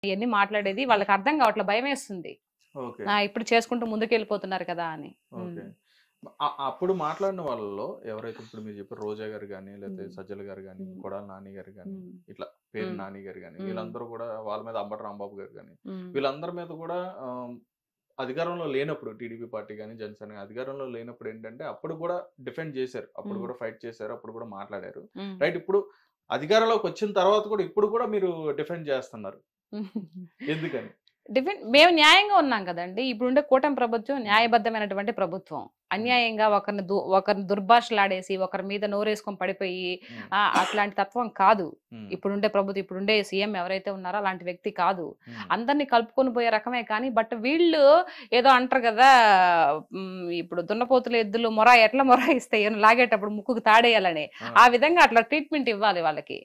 ఇవన్నీ మాట్లాడేది వాళ్ళకి అర్థం కావట్లే, భయమేస్తుంది. ఓకే. ఇప్పుడు చేసుకుంటూ ముందుకెళ్ళిపోతున్నారు కదా అని. ఓకే. అప్పుడు మాట్లాడిన వాళ్ళలో ఎవరైతే ఇప్పుడు మీరు చెప్పారు రోజా గారు గాని, లేకపోతే సజ్జల గారు గాని, కొడాలి నాని గారు గాని, ఇట్లా పేరు నాని గారు గాని, వీళ్ళందరూ కూడా వాళ్ళ మీద అంబటి రాంబాబు గారు గాని, వీళ్ళందరి మీద కూడా అధికారంలో లేనప్పుడు టీడీపీ పార్టీ గాని, జనసేన గాని అధికారంలో లేనప్పుడు ఏంటంటే అప్పుడు కూడా డిఫెండ్ చేశారు. అప్పుడు కూడా ఫైట్ చేశారు. అప్పుడు కూడా మాట్లాడారు. రైట్. ఇప్పుడు అధికారంలోకి వచ్చిన తర్వాత కూడా ఇప్పుడు కూడా మీరు డిఫెండ్ చేస్తున్నారు. ఎందుకని? మేము న్యాయంగా ఉన్నాం కదండి. ఇప్పుడుండే కూటమి ప్రభుత్వం న్యాయబద్ధమైనటువంటి ప్రభుత్వం. అన్యాయంగా ఒకరిని దుర్భాషలాడేసి ఒకరి మీద నోరేసుకొని పడిపోయి అట్లాంటి తత్వం కాదు ఇప్పుడుండే ప్రభుత్వం. ఇప్పుడుండే సీఎం ఎవరైతే ఉన్నారో అలాంటి వ్యక్తి కాదు. అందరినీ కలుపుకొని పోయే రకమే. కానీ బట్ వీళ్ళు ఏదో అంటారు కదా, ఇప్పుడు దున్నపోతుల ఎద్దులు ఎట్లా మొరాయిస్తాయి లాగేటప్పుడు ముక్కుకు తాడేయాలని, ఆ విధంగా అట్లా ట్రీట్మెంట్ ఇవ్వాలి వాళ్ళకి.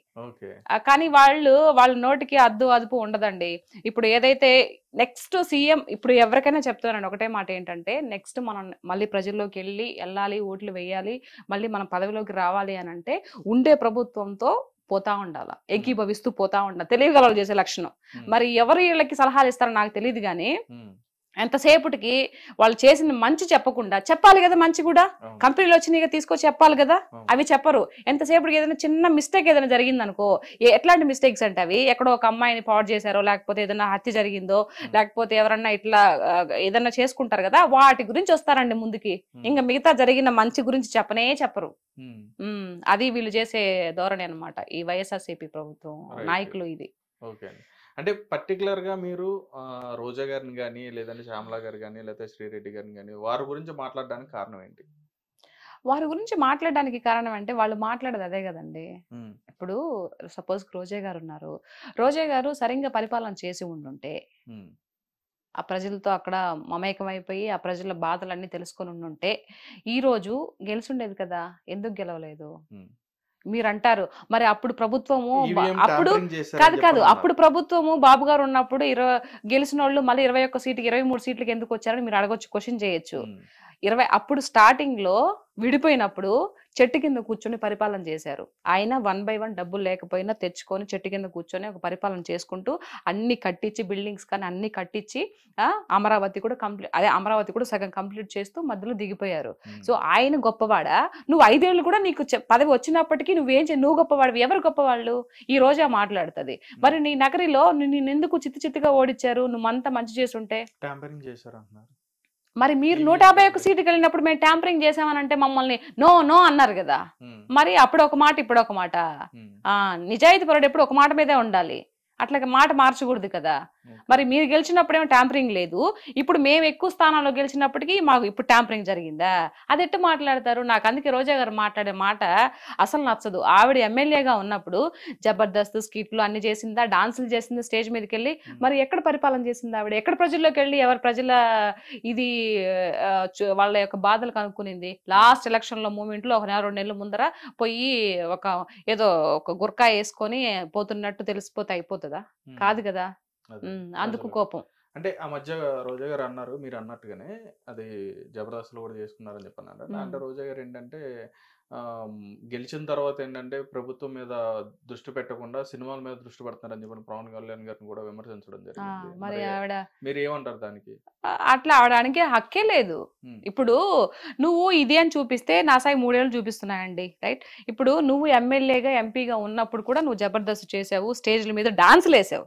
కానీ వాళ్ళ నోటికి అదుపు ఉండదండి. ఇప్పుడు ఏదైతే నెక్స్ట్ సీఎం, ఇప్పుడు ఎవరికైనా చెప్తున్నాను ఒకటే మాట ఏంటంటే, నెక్స్ట్ మనం మళ్ళీ ప్రజల్లోకి వెళ్ళాలి, ఓట్లు వేయాలి, మళ్ళీ మనం పదవిలోకి రావాలి అని అంటే ఉండే ప్రభుత్వంతో పోతా ఉండాలా, ఏకీభవిస్తూ పోతా ఉండాలి. తెలియగలవాళ్ళు చేసే లక్షణం. మరి ఎవరు వీళ్ళకి సలహాలు ఇస్తారో నాకు తెలియదు కానీ ఎంతసేపటికి వాళ్ళు చేసిన మంచి చెప్పకుండా, చెప్పాలి కదా మంచి కూడా, కంపెనీలు వచ్చినాయి తీసుకొచ్చి చెప్పాలి కదా, అవి చెప్పరు. ఎంతసేపటికి ఏదైనా చిన్న మిస్టేక్ ఏదైనా జరిగింది అనుకో, ఎట్లాంటి మిస్టేక్స్ అంటే అవి ఎక్కడో ఒక అమ్మాయిని పాడు చేశారో, లేకపోతే ఏదైనా హత్య జరిగిందో, లేకపోతే ఎవరన్నా ఇట్లా ఏదన్నా చేసుకుంటారు కదా, వాటి గురించి వస్తారండి ముందుకి. ఇంకా మిగతా జరిగిన మంచి గురించి చెప్పరు. అది వీళ్ళు చేసే ధోరణి అనమాట ఈ వైఎస్ఆర్సీపీ ప్రభుత్వం నాయకులు. ఇది అంటే పర్టికులర్ గా మీరు రోజా గారిని కానీ, లేదంటే శ్యామలా గారు కానీ, లేకపోతే శ్రీరెడ్డి గారిని కానీ వారి గురించి మాట్లాడడానికి కారణం ఏంటి? వారి గురించి మాట్లాడడానికి కారణం అంటే వాళ్ళు మాట్లాడేది అదే కదండి. ఇప్పుడు సపోజ్ రోజా గారు ఉన్నారు, రోజా గారు సరిగ్గా పరిపాలన చేసి ఉండుంటే, ఆ ప్రజలతో అక్కడ మమేకమైపోయి ఆ ప్రజల బాధలన్నీ తెలుసుకొని ఉండుంటే ఈ రోజు గెలిచుండేది కదా. ఎందుకు గెలవలేదు మీరు అంటారు. మరి అప్పుడు ప్రభుత్వము అప్పుడు ప్రభుత్వము బాబు గారు ఉన్నప్పుడు గెలిచిన వాళ్ళు మళ్ళీ 21 సీట్కి 23 సీట్లకి ఎందుకు వచ్చారని మీరు అడగొచ్చు, క్వశ్చన్ చేయొచ్చు. అప్పుడు స్టార్టింగ్ లో విడిపోయినప్పుడు చెట్టు కింద కూర్చొని పరిపాలన చేశారు. ఆయన 1 by 1 డబ్బులు లేకపోయినా తెచ్చుకొని చెట్టు కింద కూర్చొని ఒక పరిపాలన చేసుకుంటూ అన్ని కట్టించి, బిల్డింగ్స్ కానీ అన్ని కట్టించి అమరావతి కూడా సగం కంప్లీట్ చేస్తూ మధ్యలో దిగిపోయారు. సో ఆయన గొప్పవాడా? నువ్వు 5 ఏళ్ళు కూడా నీకు పదవి వచ్చినప్పటికీ నువ్వు గొప్పవాడు. ఎవరు గొప్పవాళ్ళు? ఈ రోజా మాట్లాడుతుంది. మరి నీ నగరిలో నేను ఎందుకు చిత్తుగా ఓడించారు? నువ్వు అంతా మంచి చేస్తుంటే మరి మీరు 151 సీటుకి వెళ్ళినప్పుడు మేము ట్యాంపరింగ్ చేసామని అంటే మమ్మల్ని నో అన్నారు కదా. మరి అప్పుడు ఒక మాట ఇప్పుడు ఒక మాట. నిజాయితీ పరుడు ఎప్పుడు ఒక మాట మీదే ఉండాలి, అట్లాగే మాట మార్చకూడదు కదా. మరి మీరు గెలిచినప్పుడేమో ట్యాంపరింగ్ లేదు, ఇప్పుడు మేము ఎక్కువ స్థానాల్లో గెలిచినప్పటికీ మాకు ఇప్పుడు ట్యాంపరింగ్ జరిగిందా? అది ఎట్టు మాట్లాడతారు? నాకు అందుకే రోజా గారు మాట్లాడే మాట అసలు నచ్చదు. ఆవిడ ఎమ్మెల్యేగా ఉన్నప్పుడు జబర్దస్త్ స్కిట్లు అన్ని చేసిందా, డాన్సులు చేసిందా స్టేజ్ మీదకి వెళ్ళి? మరి ఎక్కడ పరిపాలన చేసింది ఆవిడ? ఎక్కడ ప్రజల్లోకి వెళ్ళి ఎవరి ప్రజల ఇది వాళ్ళ యొక్క బాధలు కనుక్కునింది? లాస్ట్ ఎలక్షన్ లో మూమెంట్ లో 1 2 నెలల ముందర పోయి ఏదో ఒక గుర్కా వేసుకొని పోతున్నట్టు తెలిసిపోతే అయిపోతుందా? కాదు కదా. అందుకు కోపం. అంటే ఆ మధ్య రోజా గారు అన్నారు, మీరు అన్నట్టుగానే అది జబర్దస్త్ లో కూడా చేసుకున్నారని చెప్పన్నారు. అంటే రోజా గారు ఏంటంటే గెలిచిన తర్వాత ఏంటంటే ప్రభుత్వం మీద దృష్టి పెట్టకుండా సినిమాల మీద దృష్టి పెడుతున్నారని చెప్పి పవన్ కళ్యాణ్ గారిని కూడా విమర్శించడం జరిగింది. మరి మీరు ఏమంటారు దానికి? అట్లా అవడానికి హక్కే లేదు. ఇప్పుడు నువ్వు ఇది అని చూపిస్తే నా సాయి 3 ఏళ్ళు చూపిస్తున్నాయండి, రైట్? ఇప్పుడు నువ్వు ఎమ్మెల్యేగా ఎంపీగా ఉన్నప్పుడు కూడా నువ్వు జబర్దస్త్ చేసావు, స్టేజ్ల మీద డాన్సులు వేసావు.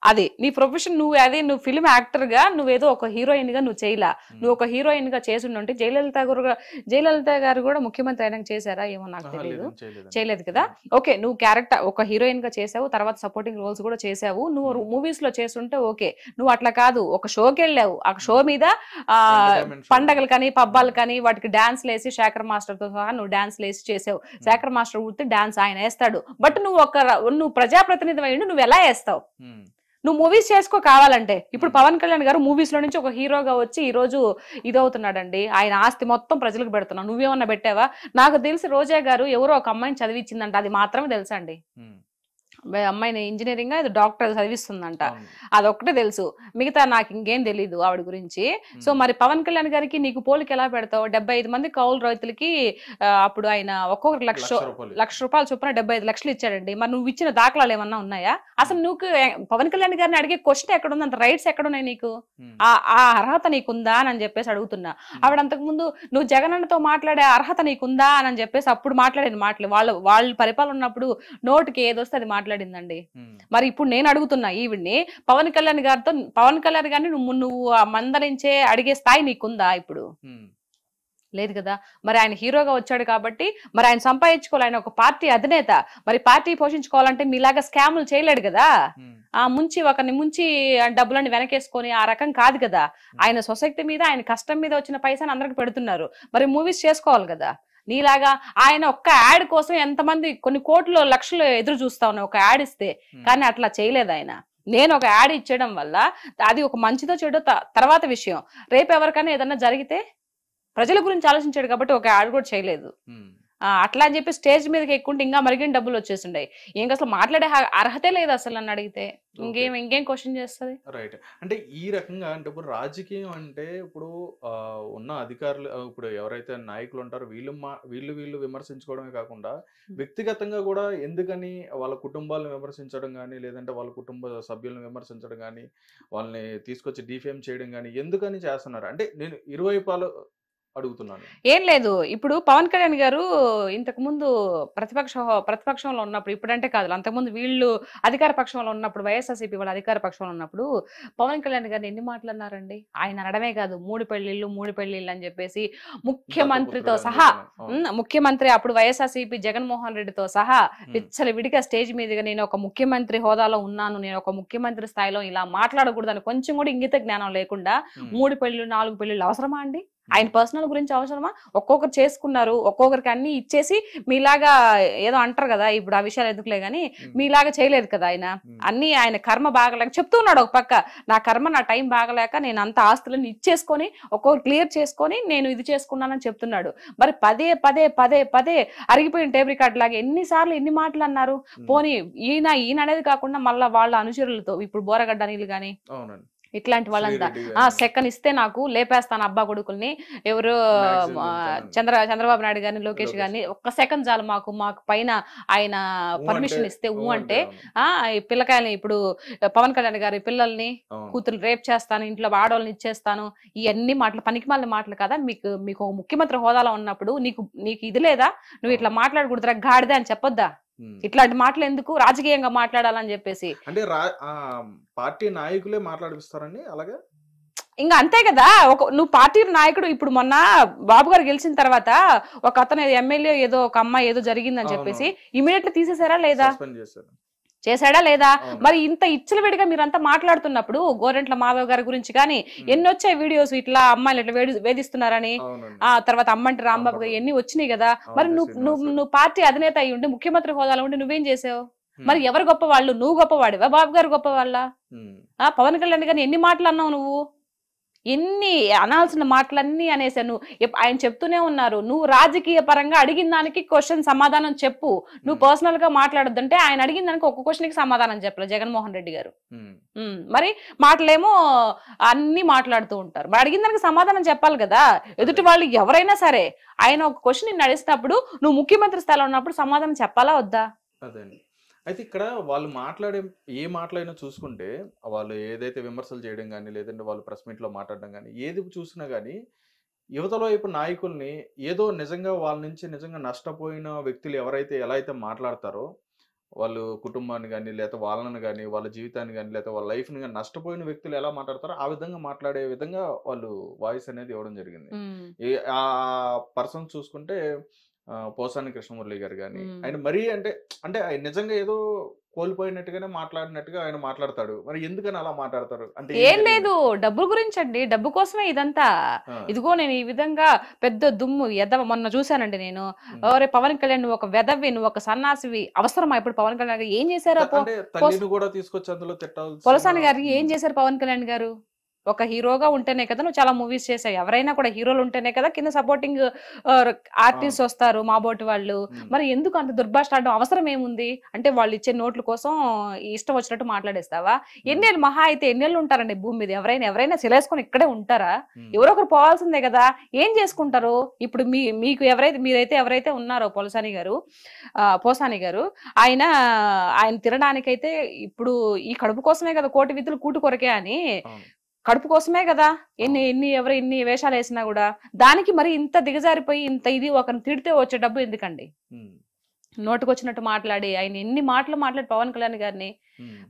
అది నీ ప్రొఫెషన్. నువ్వు ఫిల్మ్ యాక్టర్ గా నువ్వేదో ఒక హీరోయిన్ గా నువ్వు చేయలా. నువ్వు ఒక హీరోయిన్ గా చేసిండుంటే జయలలిత గారు కూడా ముఖ్యమంత్రి అయినా చేశారా ఏమో నాకు తెలియదు, చేయలేదు కదా. ఓకే, నువ్వు క్యారెక్టర్ ఒక హీరోయిన్ గా చేసావు, తర్వాత సపోర్టింగ్ రోల్స్ కూడా చేసావు. నువ్వు మూవీస్ లో చేస్తుంటే ఓకే. నువ్వు అట్లా కాదు, ఒక షోకి వెళ్ళావు, ఆ షో మీద పండగలు కానీ పబ్బాలు కానీ వాటికి డాన్స్ లేసి శేఖర్ మాస్టర్ తో సహా నువ్వు డాన్స్ లేసి చేసావు. శేఖర్ మాస్టర్ ఊరితే డాన్స్ ఆయన వేస్తాడు, బట్ నువ్వు ప్రజాప్రతినిధి అయ్యిండు, నువ్వు ఎలా వేస్తావు? నువ్వు మూవీస్ చేసుకో కావాలంటే. ఇప్పుడు పవన్ కళ్యాణ్ గారు మూవీస్ లో నుంచి ఒక హీరోగా వచ్చి ఈ రోజు ఇదవుతున్నాడండి. ఆయన ఆస్తి మొత్తం ప్రజలకు పెడుతున్నావు. నువ్వేమన్నా పెట్టావా? నాకు తెలిసి రోజా గారు ఎవరో ఒక అమ్మాయిని చదివించిందంట, అది మాత్రమే తెలుసండి. అమ్మాయిని ఇంజనీరింగ్ అది డాక్టర్ చదివిస్తుందంట. అవును. అదొక్కటే తెలుసు, మిగతా నాకు ఇంకేం తెలీదు ఆవిడ గురించి. సో మరి పవన్ కళ్యాణ్ గారికి నీకు పోలిక ఎలా పెడతావు? 75 మంది కౌలు రైతులకి అప్పుడు ఆయన ఒక్కొక్కరు లక్ష రూపాయలు. లక్ష రూపాయలు చొప్పున 75 లక్షలు ఇచ్చాడండి. మరి నువ్వు ఇచ్చిన దాఖలాలు ఏమన్నా ఉన్నాయా? అసలు నువ్వు పవన్ కళ్యాణ్ గారిని అడిగే క్వశ్చన్ ఎక్కడ ఉంది? అంత రైట్స్ ఎక్కడున్నాయి నీకు? ఆ అర్హత నీకుందా అని చెప్పేసి అడుగుతున్నా. ఆవిడ అంతకు ముందు నువ్వు జగనన్నతో మాట్లాడే అర్హత నీకుందా అని చెప్పేసి అప్పుడు మాట్లాడిన మాటలు, వాళ్ళ పరిపాలన ఉన్నప్పుడు నోటికి ఏదొస్తే అది మాట్లాడిందండి. మరి ఇప్పుడు నేను అడుగుతున్నా ఈవిడ్ని, పవన్ కళ్యాణ్ గారిని నువ్వు మందలించే అడిగే స్థాయి నీకుందా ఇప్పుడు? లేదు కదా. మరి ఆయన హీరోగా వచ్చాడు కాబట్టి మరి ఆయన సంపాదించుకోవాలి, ఆయన ఒక పార్టీ అధినేత. మరి పార్టీ పోషించుకోవాలంటే మీలాగా స్కాములు చేయలేడు కదా. ఒకరిని ముంచి డబ్బులన్నీ వెనకేసుకొని ఆ రకం కాదు కదా. ఆయన సొసైటీ మీద, ఆయన కష్టం మీద వచ్చిన పైసాని అందరికి పెడుతున్నారు. మరి మూవీస్ చేసుకోవాలి కదా. నీలాగా ఆయన ఒక్క యాడ్ కోసం ఎంతమంది కొన్ని కోట్లు లక్షలు ఎదురు చూస్తా ఉన్నాయి ఒక యాడ్ ఇస్తే. కానీ అట్లా చేయలేదు ఆయన. నేను ఒక యాడ్ ఇచ్చేయడం వల్ల అది ఒక మంచిదో చెడో తర్వాత విషయం. రేపు ఎవరికైనా ఏదన్నా జరిగితే ప్రజల గురించి ఆలోచించాడు కాబట్టి ఒక యాడ్ కూడా చేయలేదు. అట్లా అని చెప్పి స్టేజ్ మీదకి ఎక్కుంటే ఇంకా మరిగిన డబ్బులు వచ్చేసిండాయి. ఇంకా అసలు మాట్లాడే అర్హతే లేదు అసలు నన్ను అడిగితే. ఇంకేం క్వశ్చన్ చేస్తుంది? రైట్. అంటే ఈ రకంగా అంటే ఇప్పుడు రాజకీయం అంటే ఇప్పుడు ఉన్న అధికారులు, ఇప్పుడు ఎవరైతే నాయకులు ఉంటారో వీళ్ళు విమర్శించుకోవడమే కాకుండా వ్యక్తిగతంగా కూడా ఎందుకని వాళ్ళ కుటుంబాలను విమర్శించడం కానీ, లేదంటే వాళ్ళ కుటుంబ సభ్యులను విమర్శించడం కానీ, వాళ్ళని తీసుకొచ్చి డిఫేమ్ చేయడం కానీ ఎందుకని చేస్తున్నారు? అంటే నేను ఇరువైపులు అడుగుతున్నాను. ఏం లేదు, ఇప్పుడు పవన్ కళ్యాణ్ గారు ఇంతకు ముందు ప్రతిపక్షంలో ఉన్నప్పుడు, ఇప్పుడంటే కాదు, అంతకుముందు వీళ్ళు అధికార పక్షంలో ఉన్నప్పుడు, వైఎస్ఆర్సీపీ వాళ్ళ అధికార పక్షంలో ఉన్నప్పుడు పవన్ కళ్యాణ్ గారిని ఎన్ని మాట్లాడినారండి? ఆయన అనడమే కాదు, మూడు పెళ్లిళ్ళు అని చెప్పేసి ముఖ్యమంత్రితో సహా, ముఖ్యమంత్రి అప్పుడు వైఎస్ఆర్సీపీ జగన్మోహన్ రెడ్డితో సహా విడిగా స్టేజ్ మీదుగా నేను ఒక ముఖ్యమంత్రి హోదాలో ఉన్నాను, నేను ఒక ముఖ్యమంత్రి స్థాయిలో ఇలా మాట్లాడకూడదని కొంచెం కూడా ఇంగిత జ్ఞానం లేకుండా 3 పెళ్లిళ్ళు 4 పెళ్లిళ్ళు అవసరమా అండి? ఆయన పర్సనల్ గురించి అవసరమా? ఒక్కొక్కరు చేసుకున్నారు, ఒక్కొక్కరికి అన్ని ఇచ్చేసి మీలాగా ఏదో అంటారు కదా, ఇప్పుడు ఆ విషయాలు ఎందుకులే గానీ మీలాగా చేయలేదు కదా. ఆయన అన్ని ఆయన కర్మ బాగలేక చెప్తున్నాడు. ఒక పక్క నా కర్మ, నా టైం బాగలేక నేను అంత ఆస్తులను ఇచ్చేసుకొని ఒక్కొక్కరు క్లియర్ చేసుకొని నేను ఇది చేసుకున్నానని చెప్తున్నాడు. మరి పదే పదే పదే పదే అరిగిపోయిన టేప్ రికార్డ్ లాగా ఎన్నిసార్లు ఎన్ని మాటలు అన్నారు. పోనీ ఈయన అనేది కాకుండా మళ్ళీ వాళ్ళ అనుచరులతో, ఇప్పుడు బోరగడ్డ నీళ్ళు గాని ఇట్లాంటి వాళ్ళంతా సెకండ్ ఇస్తే నాకు లేపేస్తాను అబ్బా కొడుకుల్ని, ఎవరు చంద్రబాబు నాయుడు గారిని, లోకేష్ గారిని, ఒక్క సెకండ్ చాలు మాకు పైన ఆయన పర్మిషన్ ఇస్తే అంటే పిల్లకాయలని, ఇప్పుడు పవన్ కళ్యాణ్ గారి పిల్లల్ని కూతురు రేప్ చేస్తాను, ఇంట్లో ఆడవాళ్ళని ఇచ్చేస్తాను, ఇవన్నీ మాటలు పనికిమాలిన మాటలు కదా. మీకు ఒక ముఖ్యమంత్రి హోదాలో ఉన్నప్పుడు నీకు ఇది లేదా? నువ్వు ఇట్లా మాట్లాడకూడదురా గాడిదే అని చెప్పొద్దా? ఇట్లాంటి మాటలు ఎందుకు రాజకీయంగా మాట్లాడాలని చెప్పేసి అంటే పార్టీ నాయకులే మాట్లాడిస్తారండి అలాగే. ఇంకా అంతే కదా. నువ్వు పార్టీ నాయకుడు. ఇప్పుడు మొన్న బాబు గారు గెలిచిన తర్వాత ఒక అతను ఎమ్మెల్యే ఏదో ఒక అమ్మాయి ఏదో జరిగిందని చెప్పేసి ఇమీడియట్లీ తీసేసారా లేదా? చేశాడా లేదా? మరి ఇంత ఇచ్చలవిడిగా మీరంతా మాట్లాడుతున్నప్పుడు గోరెంట్ల మాధవ్ గారి గురించి కానీ ఎన్ని వచ్చాయి వీడియోస్, ఇట్లా అమ్మాయిలు ఇట్లా వేధిస్తున్నారని. ఆ తర్వాత అమ్మంటి రాంబాబు గారు ఎన్ని వచ్చినాయి కదా. మరి నువ్వు పార్టీ అధినేత అయి ఉండి, ముఖ్యమంత్రి హోదాలో ఉండి నువ్వేం చేసావు? మరి ఎవరు గొప్పవాళ్ళు? నువ్వు గొప్పవాడివా? బాబు గారు గొప్పవాళ్ళ? పవన్ కళ్యాణ్ గారిని ఎన్ని మాటలు అన్నావు నువ్వు? ఎన్ని అనాల్సిన మాటలన్నీ అనేసాను. ఆయన చెప్తూనే ఉన్నారు, నువ్వు రాజకీయ పరంగా అడిగిన దానికి క్వశ్చన్ సమాధానం చెప్పు, నువ్వు పర్సనల్ గా మాట్లాడొద్దంటే ఆయన అడిగిన దానికి ఒక్క క్వశ్చన్ కి సమాధానం చెప్పలేదు జగన్మోహన్ రెడ్డి గారు. మరి మాటలేమో అన్ని మాట్లాడుతూ ఉంటారు. మరి అడిగిన దానికి సమాధానం చెప్పాలి కదా. ఎదుటి వాళ్ళు ఎవరైనా సరే ఆయన ఒక క్వశ్చన్ నిన్ను అడిగినప్పుడు నువ్వు ముఖ్యమంత్రి స్థాయిలో ఉన్నప్పుడు సమాధానం చెప్పాలా వద్దా? అయితే ఇక్కడ వాళ్ళు మాట్లాడే ఏ మాటలైనా చూసుకుంటే, వాళ్ళు ఏదైతే విమర్శలు చేయడం కానీ, లేదంటే వాళ్ళు ప్రెస్ మీట్లో మాట్లాడడం కానీ, ఏది చూసినా కానీ యువతల వైపు నాయకుల్ని ఏదో నిజంగా వాళ్ళ నుంచి నిజంగా నష్టపోయిన వ్యక్తులు ఎవరైతే ఎలా అయితే మాట్లాడతారో, వాళ్ళు కుటుంబాన్ని కానీ, లేకపోతే వాళ్ళని కానీ, వాళ్ళ జీవితాన్ని కానీ, లేకపోతే వాళ్ళ లైఫ్ని కానీ నష్టపోయిన వ్యక్తులు ఎలా మాట్లాడతారో ఆ విధంగా మాట్లాడే విధంగా వాళ్ళు వాయిస్ అనేది ఇవ్వడం జరిగింది. ఆ పర్సన్ చూసుకుంటే పోసాని కృష్ణమురళి గారు కానీ, ఆయన మరీ అంటే ఆయన నిజంగా ఏదో కోల్పోయినట్టుగానే మాట్లాడినట్టుగా ఆయన మాట్లాడతాడు. మరి ఎందుకని అలా మాట్లాడతారు? అంటే ఏం లేదు, డబ్బు గురించి అండి. డబ్బు కోసమే ఇదంతా. ఇదిగో నేను ఈ విధంగా పెద్ద దుమ్ము ఎదవ మొన్న చూసానండి నేను. ఎవరే పవన్ కళ్యాణ్, నువ్వు ఒక వెదవి, నువ్వు ఒక సన్నాసివి, అవసరమా ఇప్పుడు పవన్ కళ్యాణ్ గారు? ఏం చేశారు? తల్లిని కూడా తీసుకొచ్చి అందులో తిట్టాలి. పోసాని గారికి ఏం చేశారు పవన్ కళ్యాణ్ గారు? ఒక హీరోగా ఉంటేనే కదా నువ్వు చాలా మూవీస్ చేసావు. ఎవరైనా కూడా హీరోలు ఉంటేనే కదా కింద సపోర్టింగ్ ఆర్టిస్ట్ వస్తారు, మా బోటి వాళ్ళు. మరి ఎందుకు అంత దుర్భాష ఆడడం అవసరం ఏముంది? అంటే వాళ్ళు ఇచ్చే నోట్ల కోసం ఇష్టం వచ్చినట్టు మాట్లాడేస్తావా? ఎన్నేళ్ళు మహా అయితే ఎన్నేళ్ళు ఉంటారండి భూమి మీద? ఎవరైనా సిలేసుకొని ఇక్కడే ఉంటారా? ఎవరో ఒకరు పోవాల్సిందే కదా. ఏం చేసుకుంటారు? ఇప్పుడు మీకు ఎవరైతే ఉన్నారో పోసాని గారు ఆయన తినడానికైతే ఇప్పుడు ఈ కడుపు కోసమే కదా, కోటి విధులు కూటు కొరకే అని కడుపు కోసమే కదా ఎన్ని వేషాలు వేసినా కూడా. దానికి మరి ఇంత దిగజారిపోయి ఇంత ఇది ఒకరిని తిడితే వచ్చే డబ్బు ఎందుకండి? నోటుకొచ్చినట్టు మాట్లాడి ఆయన ఎన్ని మాటలు మాట్లాడి పవన్ కళ్యాణ్ గారిని,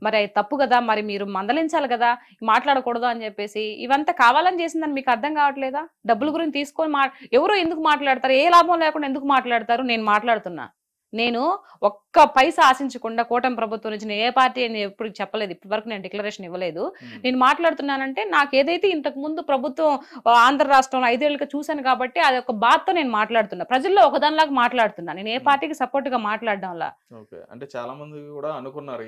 మరి అది తప్పు కదా. మరి మీరు మందలించాలి కదా, మాట్లాడకూడదు అని చెప్పేసి. ఇవంతా కావాలని చేసిందని మీకు అర్థం కావట్లేదా? డబ్బుల గురించి తీసుకొని ఎవరు ఎందుకు మాట్లాడతారు? ఏ లాభం లేకుండా ఎందుకు మాట్లాడతారు? నేను మాట్లాడుతున్నా. నేను ఒక్క పైసా ఆశించకుండా కూటమి ప్రభుత్వం నుంచి నేను ఏ పార్టీ అని ఎప్పుడు చెప్పలేదు, ఇప్పటి వరకు నేను డిక్లరేషన్ ఇవ్వలేదు. నేను మాట్లాడుతున్నానంటే నాకు ఏదైతే ఇంతకు ముందు ప్రభుత్వం ఆంధ్ర రాష్ట్రంలో 5 ఏళ్ళుగా చూశాను కాబట్టి అది ఒక బాధతో నేను మాట్లాడుతున్నా. ప్రజల్లో ఒకదానిలాగా మాట్లాడుతున్నా. నేను ఏ పార్టీకి సపోర్ట్ గా మాట్లాడడంలా. అంటే చాలా మంది కూడా అనుకున్నారు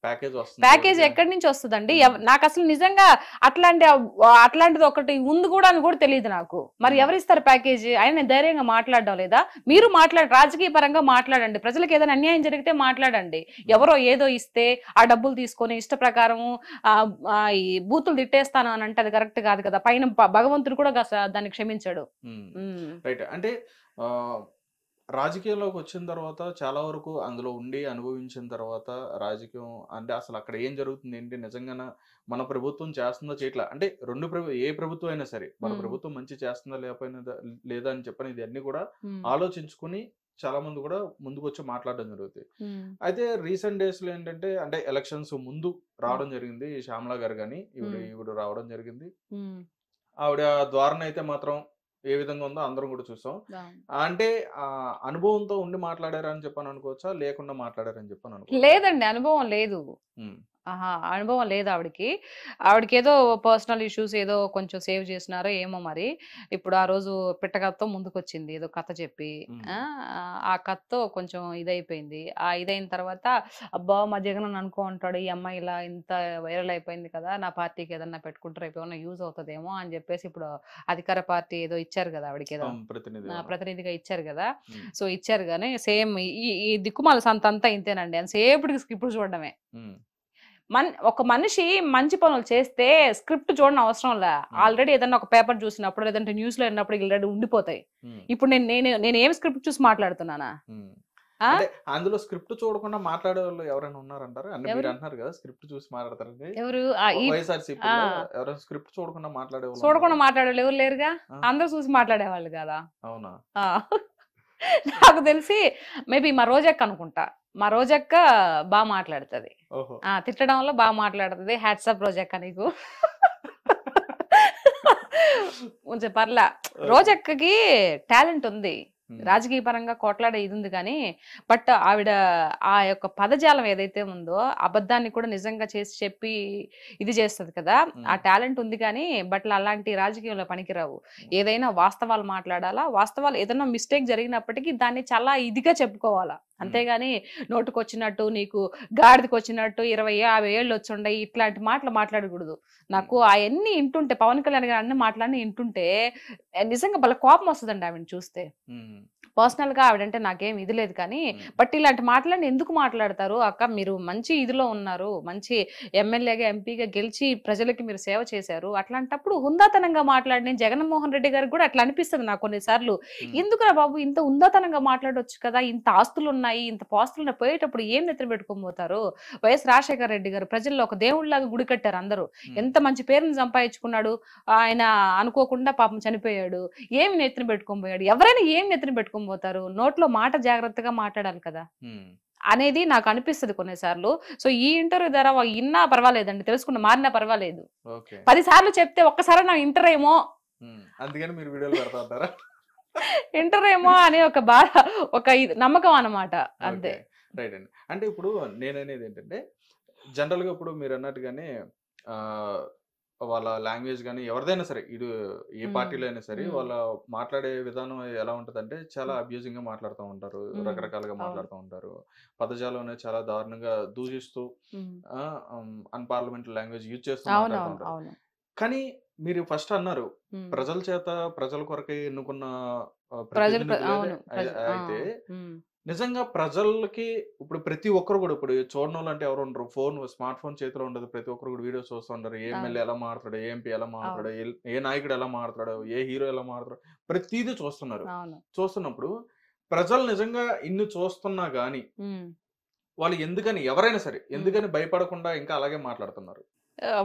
ప్యాకేజ్ ఎక్కడి నుంచి వస్తుందండి? నాకు అసలు నిజంగా అట్లాంటిది ఒకటి ఉంది కూడా అని కూడా తెలియదు నాకు. మరి ఎవరిస్తారు ప్యాకేజ్? ఆయన ధైర్యంగా మాట్లాడడం లేదా? మీరు రాజకీయ పరంగా మాట్లాడండి. ప్రజలకు ఏదైనా అన్యాయం జరిగితే మాట్లాడండి. ఎవరో ఏదో ఇస్తే ఆ డబ్బులు తీసుకొని ఇష్ట ప్రకారము ఈ బూతులు తిట్టేస్తాను అని అంటే అది కరెక్ట్ కాదు కదా. పైన భగవంతుడు కూడా దాన్ని క్షమించాడు. అంటే రాజకీయాల్లోకి వచ్చిన తర్వాత చాలా వరకు అందులో ఉండి అనుభవించిన తర్వాత రాజకీయం అంటే అసలు అక్కడ ఏం జరుగుతుంది ఏంటి, నిజంగా మన ప్రభుత్వం చేస్తుందో చేయట్లా అంటే ఏ ప్రభుత్వం అయినా సరే మన ప్రభుత్వం మంచి చేస్తుందా లేదా అని చెప్పని ఇది అన్ని కూడా ఆలోచించుకుని చాలా మంది కూడా ముందుకు వచ్చి మాట్లాడడం జరుగుతుంది. అయితే రీసెంట్ డేస్ లో ఏంటంటే అంటే ఎలక్షన్స్ ముందు రావడం జరిగింది శ్యామలా గారు కానీ ఈవిడ రావడం జరిగింది. ఆవిడ ద్వారాన అయితే మాత్రం ఏ విధంగా ఉందో అందరం కూడా చూసాం. అంటే అనుభవంతో ఉండి మాట్లాడారని చెప్పని అనుకోవచ్చా, లేకుండా మాట్లాడారని చెప్పని అనుకో? లేదండి, అనుభవం లేదు. అనుభవం లేదు ఆవిడకి ఏదో పర్సనల్ ఇష్యూస్ ఏదో కొంచెం సేవ్ చేసినారో ఏమో మరి. ఇప్పుడు ఆ రోజు పిట్టకథతో ముందుకొచ్చింది ఏదో కథ చెప్పి, ఆ కథతో కొంచెం ఇదైపోయింది. ఆ ఇదైన తర్వాత అబ్బా మా జగన్ అనుకో ఉంటాడు, ఈ అమ్మాయి ఇలా ఇంత వైరల్ అయిపోయింది కదా, నా పార్టీకి ఏదన్నా పెట్టుకుంటారు ఏమైనా యూజ్ అవుతుందేమో అని చెప్పేసి ఇప్పుడు అధికార పార్టీ ఏదో ఇచ్చారు కదా ఆవిడకి, ఏదో ప్రతినిధిగా ఇచ్చారు కదా. సో ఇచ్చారు కానీ సేమ్ ఈ దిక్కుమాల సంత అంతా ఇంతేనండి. అని సేపటికి స్క్రిప్ట్ చూడడమే. ఒక మనిషి మంచి పనులు చేస్తే స్క్రిప్ట్ చూడడం అవసరం లే. ఆల్రెడీ ఏదన్నా ఒక పేపర్ చూసినప్పుడు లేదంటే న్యూస్ లో విన్నప్పుడు ఆల్రెడీ ఉండిపోతాయి. ఇప్పుడు నేను ఏం స్క్రిప్ట్ చూసి మాట్లాడుతున్నానా? అందులో స్క్రిప్ట్ చూడకుండా మాట్లాడే వాళ్ళు ఎవరైనా ఉన్నారంటారు? అంటే మీరు అంటున్నారు కదా స్క్రిప్ట్ చూసి మాట్లాడతారండి. ఎవరు? ఎవరైనా స్క్రిప్ట్ చూడకుండా మాట్లాడేవాళ్ళు ఎవరు లేరుగా, అందరూ చూసి మాట్లాడేవాళ్ళు కదా. అవునా? నాకు తెలిసి మేబీ మా రోజక్క అనుకుంటా. మా రోజక్క బాగా మాట్లాడుతుంది, తిట్టడంలో బాగా మాట్లాడుతుంది. హ్యాట్సాప్ రోజక్క నీకు. కొంచెం పర్లా, రోజక్కకి టాలెంట్ ఉంది, రాజకీయ పరంగా కొట్లాడే ఇది ఉంది. కానీ బట్ ఆవిడ ఆ యొక్క పదజాలం ఏదైతే ఉందో అబద్ధాన్ని కూడా నిజంగా చేసి చెప్పి ఇది చేస్తుంది కదా, ఆ టాలెంట్ ఉంది. కానీ బట్ అలాంటి రాజకీయంలో పనికిరావు. ఏదైనా వాస్తవాలు మాట్లాడాలా, వాస్తవాలు ఏదైనా మిస్టేక్ జరిగినప్పటికీ దాన్ని చాలా ఇదిగా చెప్పుకోవాలా. అంతేగాని నోటుకొచ్చినట్టు నీకు గాడిదకి వచ్చినట్టు 20-50 ఏళ్ళు వచ్చుండే ఇట్లాంటి మాటలు మాట్లాడకూడదు. నాకు అవన్నీ వింటుంటే, పవన్ కళ్యాణ్ గారు అన్ని మాటలన్నీ వింటుంటే నిజంగా భలే కోపం వస్తుందండి ఆవిడని చూస్తే. పర్సనల్ గా ఆవిడంటే నాకేం ఇది లేదు కానీ బట్ ఇలాంటి మాటలన్నీ ఎందుకు మాట్లాడతారు అక్క? మీరు మంచి ఇదిలో ఉన్నారు, మంచి ఎమ్మెల్యేగా ఎంపీగా గెలిచి ప్రజలకి మీరు సేవ చేశారు. అట్లాంటప్పుడు హుందాతనంగా మాట్లాడి, జగన్మోహన్ రెడ్డి గారికి కూడా అట్లా అనిపిస్తుంది నాకు కొన్నిసార్లు. ఎందుకురా బాబు ఇంత హుందాతనంగా మాట్లాడొచ్చు కదా, ఇంత ఆస్తులు ఉన్నాయి, ఇంత పాస్తులు పోయేటప్పుడు ఏం నెత్తిన పెట్టుకొని పోతారు? వైఎస్ రాజశేఖర రెడ్డి గారు ప్రజల్లో ఒక దేవుళ్లాగా గుడి కట్టారు. అందరూ ఎంత మంచి పేరుని సంపాదించుకున్నాడు. ఆయన అనుకోకుండా పాపం చనిపోయాడు, ఏమి నెత్తిన పెట్టుకొని పోయాడు? ఎవరైనా ఏం నెత్తిన పెట్టుకొని పోతారు? నోట్లో మాట జాగ్రత్తగా మాట్లాడాలి కదా అనేది నాకు అనిపిస్తుంది కొన్నిసార్లు. సో ఈ ఇంటర్వ్యూ ద్వారా ఇన్నా పర్వాలేదండి, తెలుసుకున్న మారినా పర్వాలేదు. 10 సార్లు చెప్తే ఒక్కసారి నా ఇంటర్ ఏమో, అందుకని మీరు వీడియోలు పెడతా ఉంటారా? ఇంటర్ ఏమో అనే ఒక బాధ, ఒక నమ్మకం అన్నమాట, అంతే. రైట్ అండి. అంటే ఇప్పుడు నేననేది ఏంటంటే జనరల్ గా ఇప్పుడు మీరు అన్నట్టుగానే వాళ్ళ లాంగ్వేజ్ కానీ ఎవరిదైనా సరే, ఇటు ఏ పార్టీలో అయినా సరే వాళ్ళ మాట్లాడే విధానం ఎలా ఉంటదంటే చాలా అబ్యూజింగ్ గా మాట్లాడుతూ ఉంటారు, రకరకాలుగా మాట్లాడుతూ ఉంటారు. పదజాలం అనేది చాలా దారుణంగా దూషిస్తూ అన్పార్లమెంటరీ లాంగ్వేజ్ యూజ్ చేస్తూ మాట్లాడుతూ ఉంటారు. కానీ మీరు ఫస్ట్ అన్నారు ఉమ్. ప్రజల చేత ప్రజల కొరకే ఎన్నుకున్న ప్రజలు ప్రతినిధులే అవును అయితే నిజంగా ప్రజలకి ఇప్పుడు ప్రతి ఒక్కరు కూడా ఇప్పుడు చూడని వాళ్ళు అంటే ఎవరు ఉండరు, స్మార్ట్ ఫోన్ చేతిలో ఉండదు, ప్రతి ఒక్కరు కూడా వీడియోస్ చూస్తూ ఉంటారు, ఏ ఎమ్మెల్యే ఎలా మారుతాడు, ఏ ఎంపీ ఎలా మారుతాడు, ఏ నాయకుడు ఎలా మారుతాడు, ఏ హీరో ఎలా మారుతాడు, ప్రతిదీ చూస్తున్నారు. చూస్తున్నప్పుడు ప్రజలు నిజంగా ఇన్ని చూస్తున్నా గానీ వాళ్ళు ఎందుకని ఎవరైనా సరే ఎందుకని భయపడకుండా ఇంకా అలాగే మాట్లాడుతున్నారు?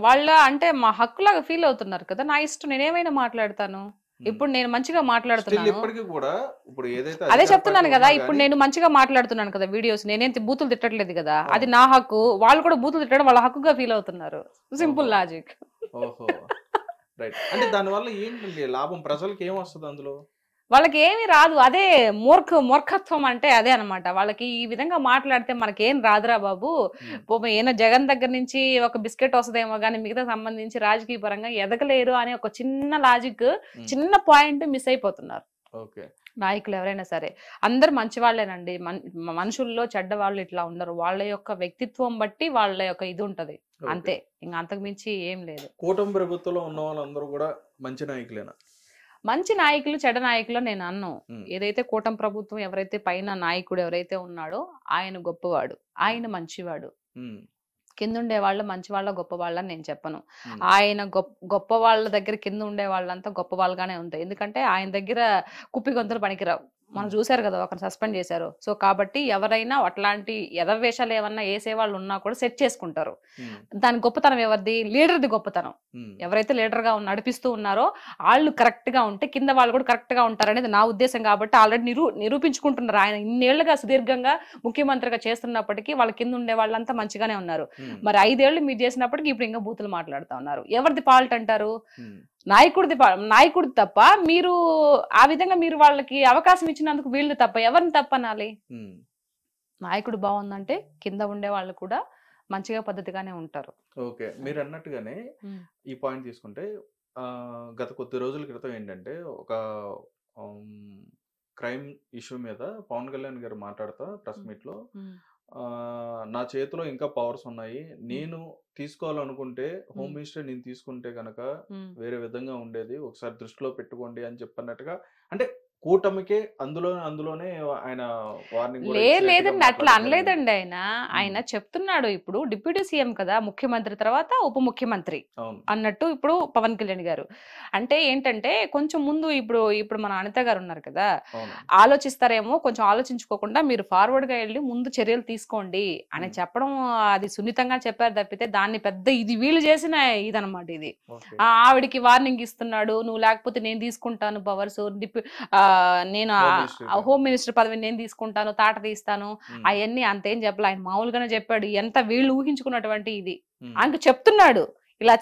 వాళ్ళ అంటే మా హక్కులాగా ఫీల్ అవుతున్నారు కదా, నా ఇష్టం నేనేమైనా మాట్లాడతాను. ఇప్పుడు నేను మంచిగా మాట్లాడుతున్నాను, ఇప్పటికీ కూడా ఇప్పుడు ఏదైతే అదే చెప్తున్నాను కదా, ఇప్పుడు నేను మంచిగా మాట్లాడుతున్నాను కదా వీడియోస్, నేనేం బూతులు తిట్టట్లేదు కదా, అది నా హక్కు. వాళ్ళు కూడా బూతులు తిట్టడం వాళ్ళ హక్కుగా ఫీల్ అవుతున్నారు. Simple logic. ఓహో రైట్. అంటే దాని వల్ల ఏంటండి లాభం, ప్రజలకు ఏం వస్తుంది అందులో? వాళ్ళకి ఏమీ రాదు. అదే మూర్ఖత్వం అంటే అదే అనమాట. వాళ్ళకి ఈ విధంగా మాట్లాడితే మనకేం రాదురా బాబు, ఏమైనా జగన్ దగ్గర నుంచి ఒక బిస్కెట్ వస్తుందేమో కానీ మిగతా సంబంధించి రాజకీయ పరంగా ఎదగలేరు అనే ఒక చిన్న లాజిక్, చిన్న పాయింట్ మిస్ అయిపోతున్నారు నాయకులు ఎవరైనా సరే. అందరు మంచి వాళ్ళేనండి, మనుషుల్లో చెడ్డ వాళ్ళు ఇట్లా ఉండరు. వాళ్ళ యొక్క వ్యక్తిత్వం బట్టి వాళ్ళ యొక్క ఇది ఉంటది అంతే, ఇంకా అంతకు మించి ఏం లేదు. కూటమి ప్రభుత్వంలో ఉన్న వాళ్ళందరూ కూడా మంచి నాయకులేనా? మంచి నాయకులు చెడ్డ నాయకులు నేను అన్ను. ఏదైతే కూటమి ప్రభుత్వం ఎవరైతే పైన నాయకుడు ఎవరైతే ఉన్నాడో ఆయన గొప్పవాడు, ఆయన మంచివాడు. కింద ఉండే వాళ్ళు మంచి వాళ్ళ గొప్ప వాళ్ళని నేను చెప్పను. ఆయన గొప్ప వాళ్ళ దగ్గర కింద ఉండే వాళ్ళంతా గొప్ప వాళ్ళగానే ఉంటాయి. ఎందుకంటే ఆయన దగ్గర కుప్పి గొంతులు పనికిరావు. మనం చూసారు కదా, ఒకరు సస్పెండ్ చేశారు. సో కాబట్టి ఎవరైనా అట్లాంటి ఎదవేషాలు ఏమన్నా వేసే వాళ్ళు ఉన్నా కూడా సెట్ చేసుకుంటారు. దాని గొప్పతనం ఎవరిది? లీడర్ది గొప్పతనం. ఎవరైతే లీడర్ గా నడిపిస్తూ ఉన్నారో వాళ్ళు కరెక్ట్ గా ఉంటే కింద వాళ్ళు కూడా కరెక్ట్ గా ఉంటారు అనేది నా ఉద్దేశం. కాబట్టి ఆల్రెడీ నిరూపించుకుంటున్నారు. ఆయన ఇన్నేళ్లుగా సుదీర్ఘంగా ముఖ్యమంత్రిగా చేస్తున్నప్పటికీ వాళ్ళ కింద ఉండే వాళ్ళంతా మంచిగానే ఉన్నారు. మరి 5 ఏళ్ళు మీరు చేసినప్పటికీ ఇప్పుడు ఇంకా బూతులు మాట్లాడుతూ ఉన్నారు. ఎవరిది ఫాల్ట్ అంటారు? నాయకుడిది తప్ప. మీరు ఆ విధంగా మీరు వాళ్ళకి అవకాశం ఇచ్చినందుకు వీళ్ళు తప్ప, ఎవరిని తప్పనాలి? నాయకుడు బాగుందంటే కింద ఉండే వాళ్ళు కూడా మంచిగా పద్ధతిగానే ఉంటారు. ఓకే, మీరు అన్నట్టుగానే ఈ పాయింట్ తీసుకుంటే గత కొద్ది రోజుల క్రితం ఏంటంటే ఒక క్రైమ్ ఇష్యూ మీద పవన్ కళ్యాణ్ గారు మాట్లాడుతూ ప్రెస్ మీట్ లో నా చేతిలో ఇంకా పవర్స్ ఉన్నాయి, నేను తీసుకోవాలనుకుంటే హోమ్ మినిస్టర్ నేను తీసుకుంటే కనుక వేరే విధంగా ఉండేది, ఒకసారి దృష్టిలో పెట్టుకోండి అని చెప్పన్నట్టుగా. అంటే కూటమికే అందులోనే ఆయన వార్నింగ్ లేదండి, అట్లా అనలేదండి. ఆయన చెప్తున్నాడు, ఇప్పుడు డిప్యూటీ సీఎం కదా, ముఖ్యమంత్రి తర్వాత ఉప ముఖ్యమంత్రి అన్నట్టు ఇప్పుడు పవన్ కళ్యాణ్ గారు. అంటే ఏంటంటే కొంచెం ముందు ఇప్పుడు మన అనిత గారు ఉన్నారు కదా, ఆలోచిస్తారేమో, కొంచెం ఆలోచించుకోకుండా మీరు ఫార్వర్డ్ గా వెళ్ళి ముందు చర్యలు తీసుకోండి అని చెప్పడం, అది సున్నితంగా చెప్పారు తప్పితే దాన్ని పెద్ద ఇది వీళ్ళు చేసిన ఇదనమాట. ఇది ఆవిడికి వార్నింగ్ ఇస్తున్నాడు, నువ్వు లేకపోతే నేను తీసుకుంటాను పవర్స్, నేను హోమ్ మినిస్టర్ పదవిని నేను తీసుకుంటాను, తాట తీస్తాను, అవన్నీ అంతేం చెప్పలే. ఆయన మామూలుగానే చెప్పాడు. ఎంత వీళ్ళు ఊహించుకున్నటువంటి ఇది ఆయనకు చెప్తున్నాడు, ఇలా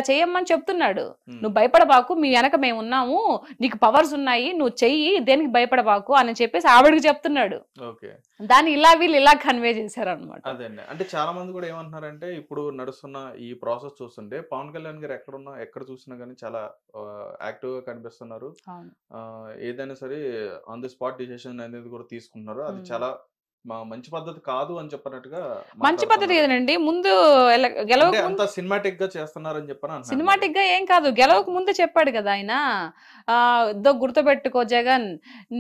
చెయ్యమ్మని చెప్తున్నాడు. నువ్వు భయపడబాకు, మీ వెనక మేము ఉన్నాము, నీకు పవర్స్ ఉన్నాయి, నువ్వు చెయ్యి, దేనికి భయపడబాకు అని చెప్పేసి ఆవిడకి చెప్తున్నాడు. దాన్ని వీళ్ళు ఇలా కన్వే చేశారు అనమాట. అదేండి, అంటే చాలా మంది కూడా ఏమంటున్నారంటే ఇప్పుడు నడుస్తున్న ఈ ప్రాసెస్ చూస్తుంటే పవన్ కళ్యాణ్ గారు ఎక్కడ చూసినా కానీ చాలా యాక్టివ్ గా కనిపిస్తున్నారు. ఏదైనా సరే ఆన్ ది స్పాట్ డిసిషన్ అనేది కూడా తీసుకుంటున్నారు. అది చాలా మంచి పద్ధతి కాదు అని చెప్పినట్టుగా. మంచి పద్ధతి ఏదండి, ముందు అంత సినిమాటిక్ గా చేస్తున్నారని చెప్పని. సినిమాటిక్ గా ఏం కాదు, గెలవక ముందే చెప్పాడు కదా ఆయన, గుర్తుపెట్టుకో జగన్,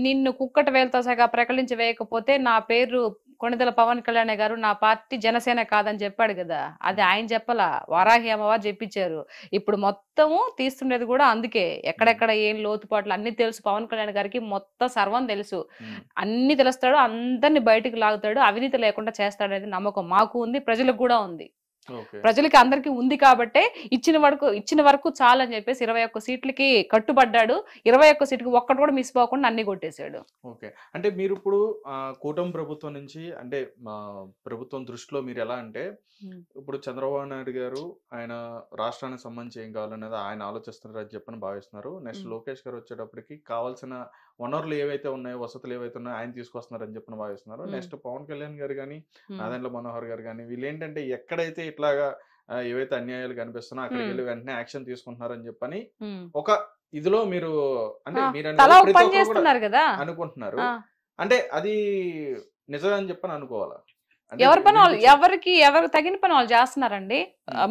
నిన్ను కుక్కట వేలతో సగా ప్రకటించి వేయకపోతే నా పేరు కొణిదెల పవన్ కళ్యాణ్ గారు, నా పార్టీ జనసేన కాదని చెప్పాడు కదా. అది ఆయన చెప్పలా, వారాహి అమ్మవారు చెప్పించారు. ఇప్పుడు మొత్తము తీస్తుండేది కూడా అందుకే. ఎక్కడెక్కడ ఏం లోతుపాట్లు అన్ని తెలుసు పవన్ కళ్యాణ్ గారికి, మొత్తం సర్వం తెలుసు, అన్ని తెలుస్తాడు, అందరిని బయటికి లాగుతాడు, అవినీతి లేకుండా చేస్తాడనేది నమ్మకం మాకు ఉంది, ప్రజలకు కూడా ఉంది. ప్రజలకి అందరికి ఉంది కాబట్టే ఇచ్చిన వరకు చాలు అని చెప్పేసి 21 సీట్లకి కట్టుబడ్డాడు. 21 సీట్కి ఒక్కటి కూడా మిస్ పోకుండా అన్ని కొట్టేశాడు. ఓకే, అంటే మీరు ఇప్పుడు కూటమి ప్రభుత్వం నుంచి, అంటే ప్రభుత్వం దృష్టిలో మీరు ఎలా అంటే, ఇప్పుడు చంద్రబాబు నాయుడు గారు ఆయన రాష్ట్రానికి సంబంధించి ఏం కావాలనేది ఆయన ఆలోచిస్తున్నారు అని చెప్పని భావిస్తున్నారు. నెక్స్ట్ లోకేష్ గారు వచ్చేటప్పటికి కావాల్సిన వనరులు ఏవైతే ఉన్నాయో, వసతులు ఏవైతే ఉన్నాయో ఆయన తీసుకొస్తున్నారు అని చెప్పని భావిస్తున్నారు. నెక్స్ట్ పవన్ కళ్యాణ్ గారు కానీ, నాదెండ్ల మనోహర్ గారు కానీ, వీళ్ళు ఏంటంటే ఎక్కడైతే ఇట్లాగా ఏవైతే అన్యాయాలు కనిపిస్తున్నా అక్కడికి వెళ్ళి వెంటనే యాక్షన్ తీసుకుంటున్నారు అని చెప్పని ఒక ఇదిలో మీరు, అంటే మీరు అనుకుంటున్నారు. అంటే అది నిజమని చెప్పని అనుకోవాలా? ఎవరి పని వాళ్ళు ఎవరికి తగిన పని వాళ్ళు చేస్తున్నారండి.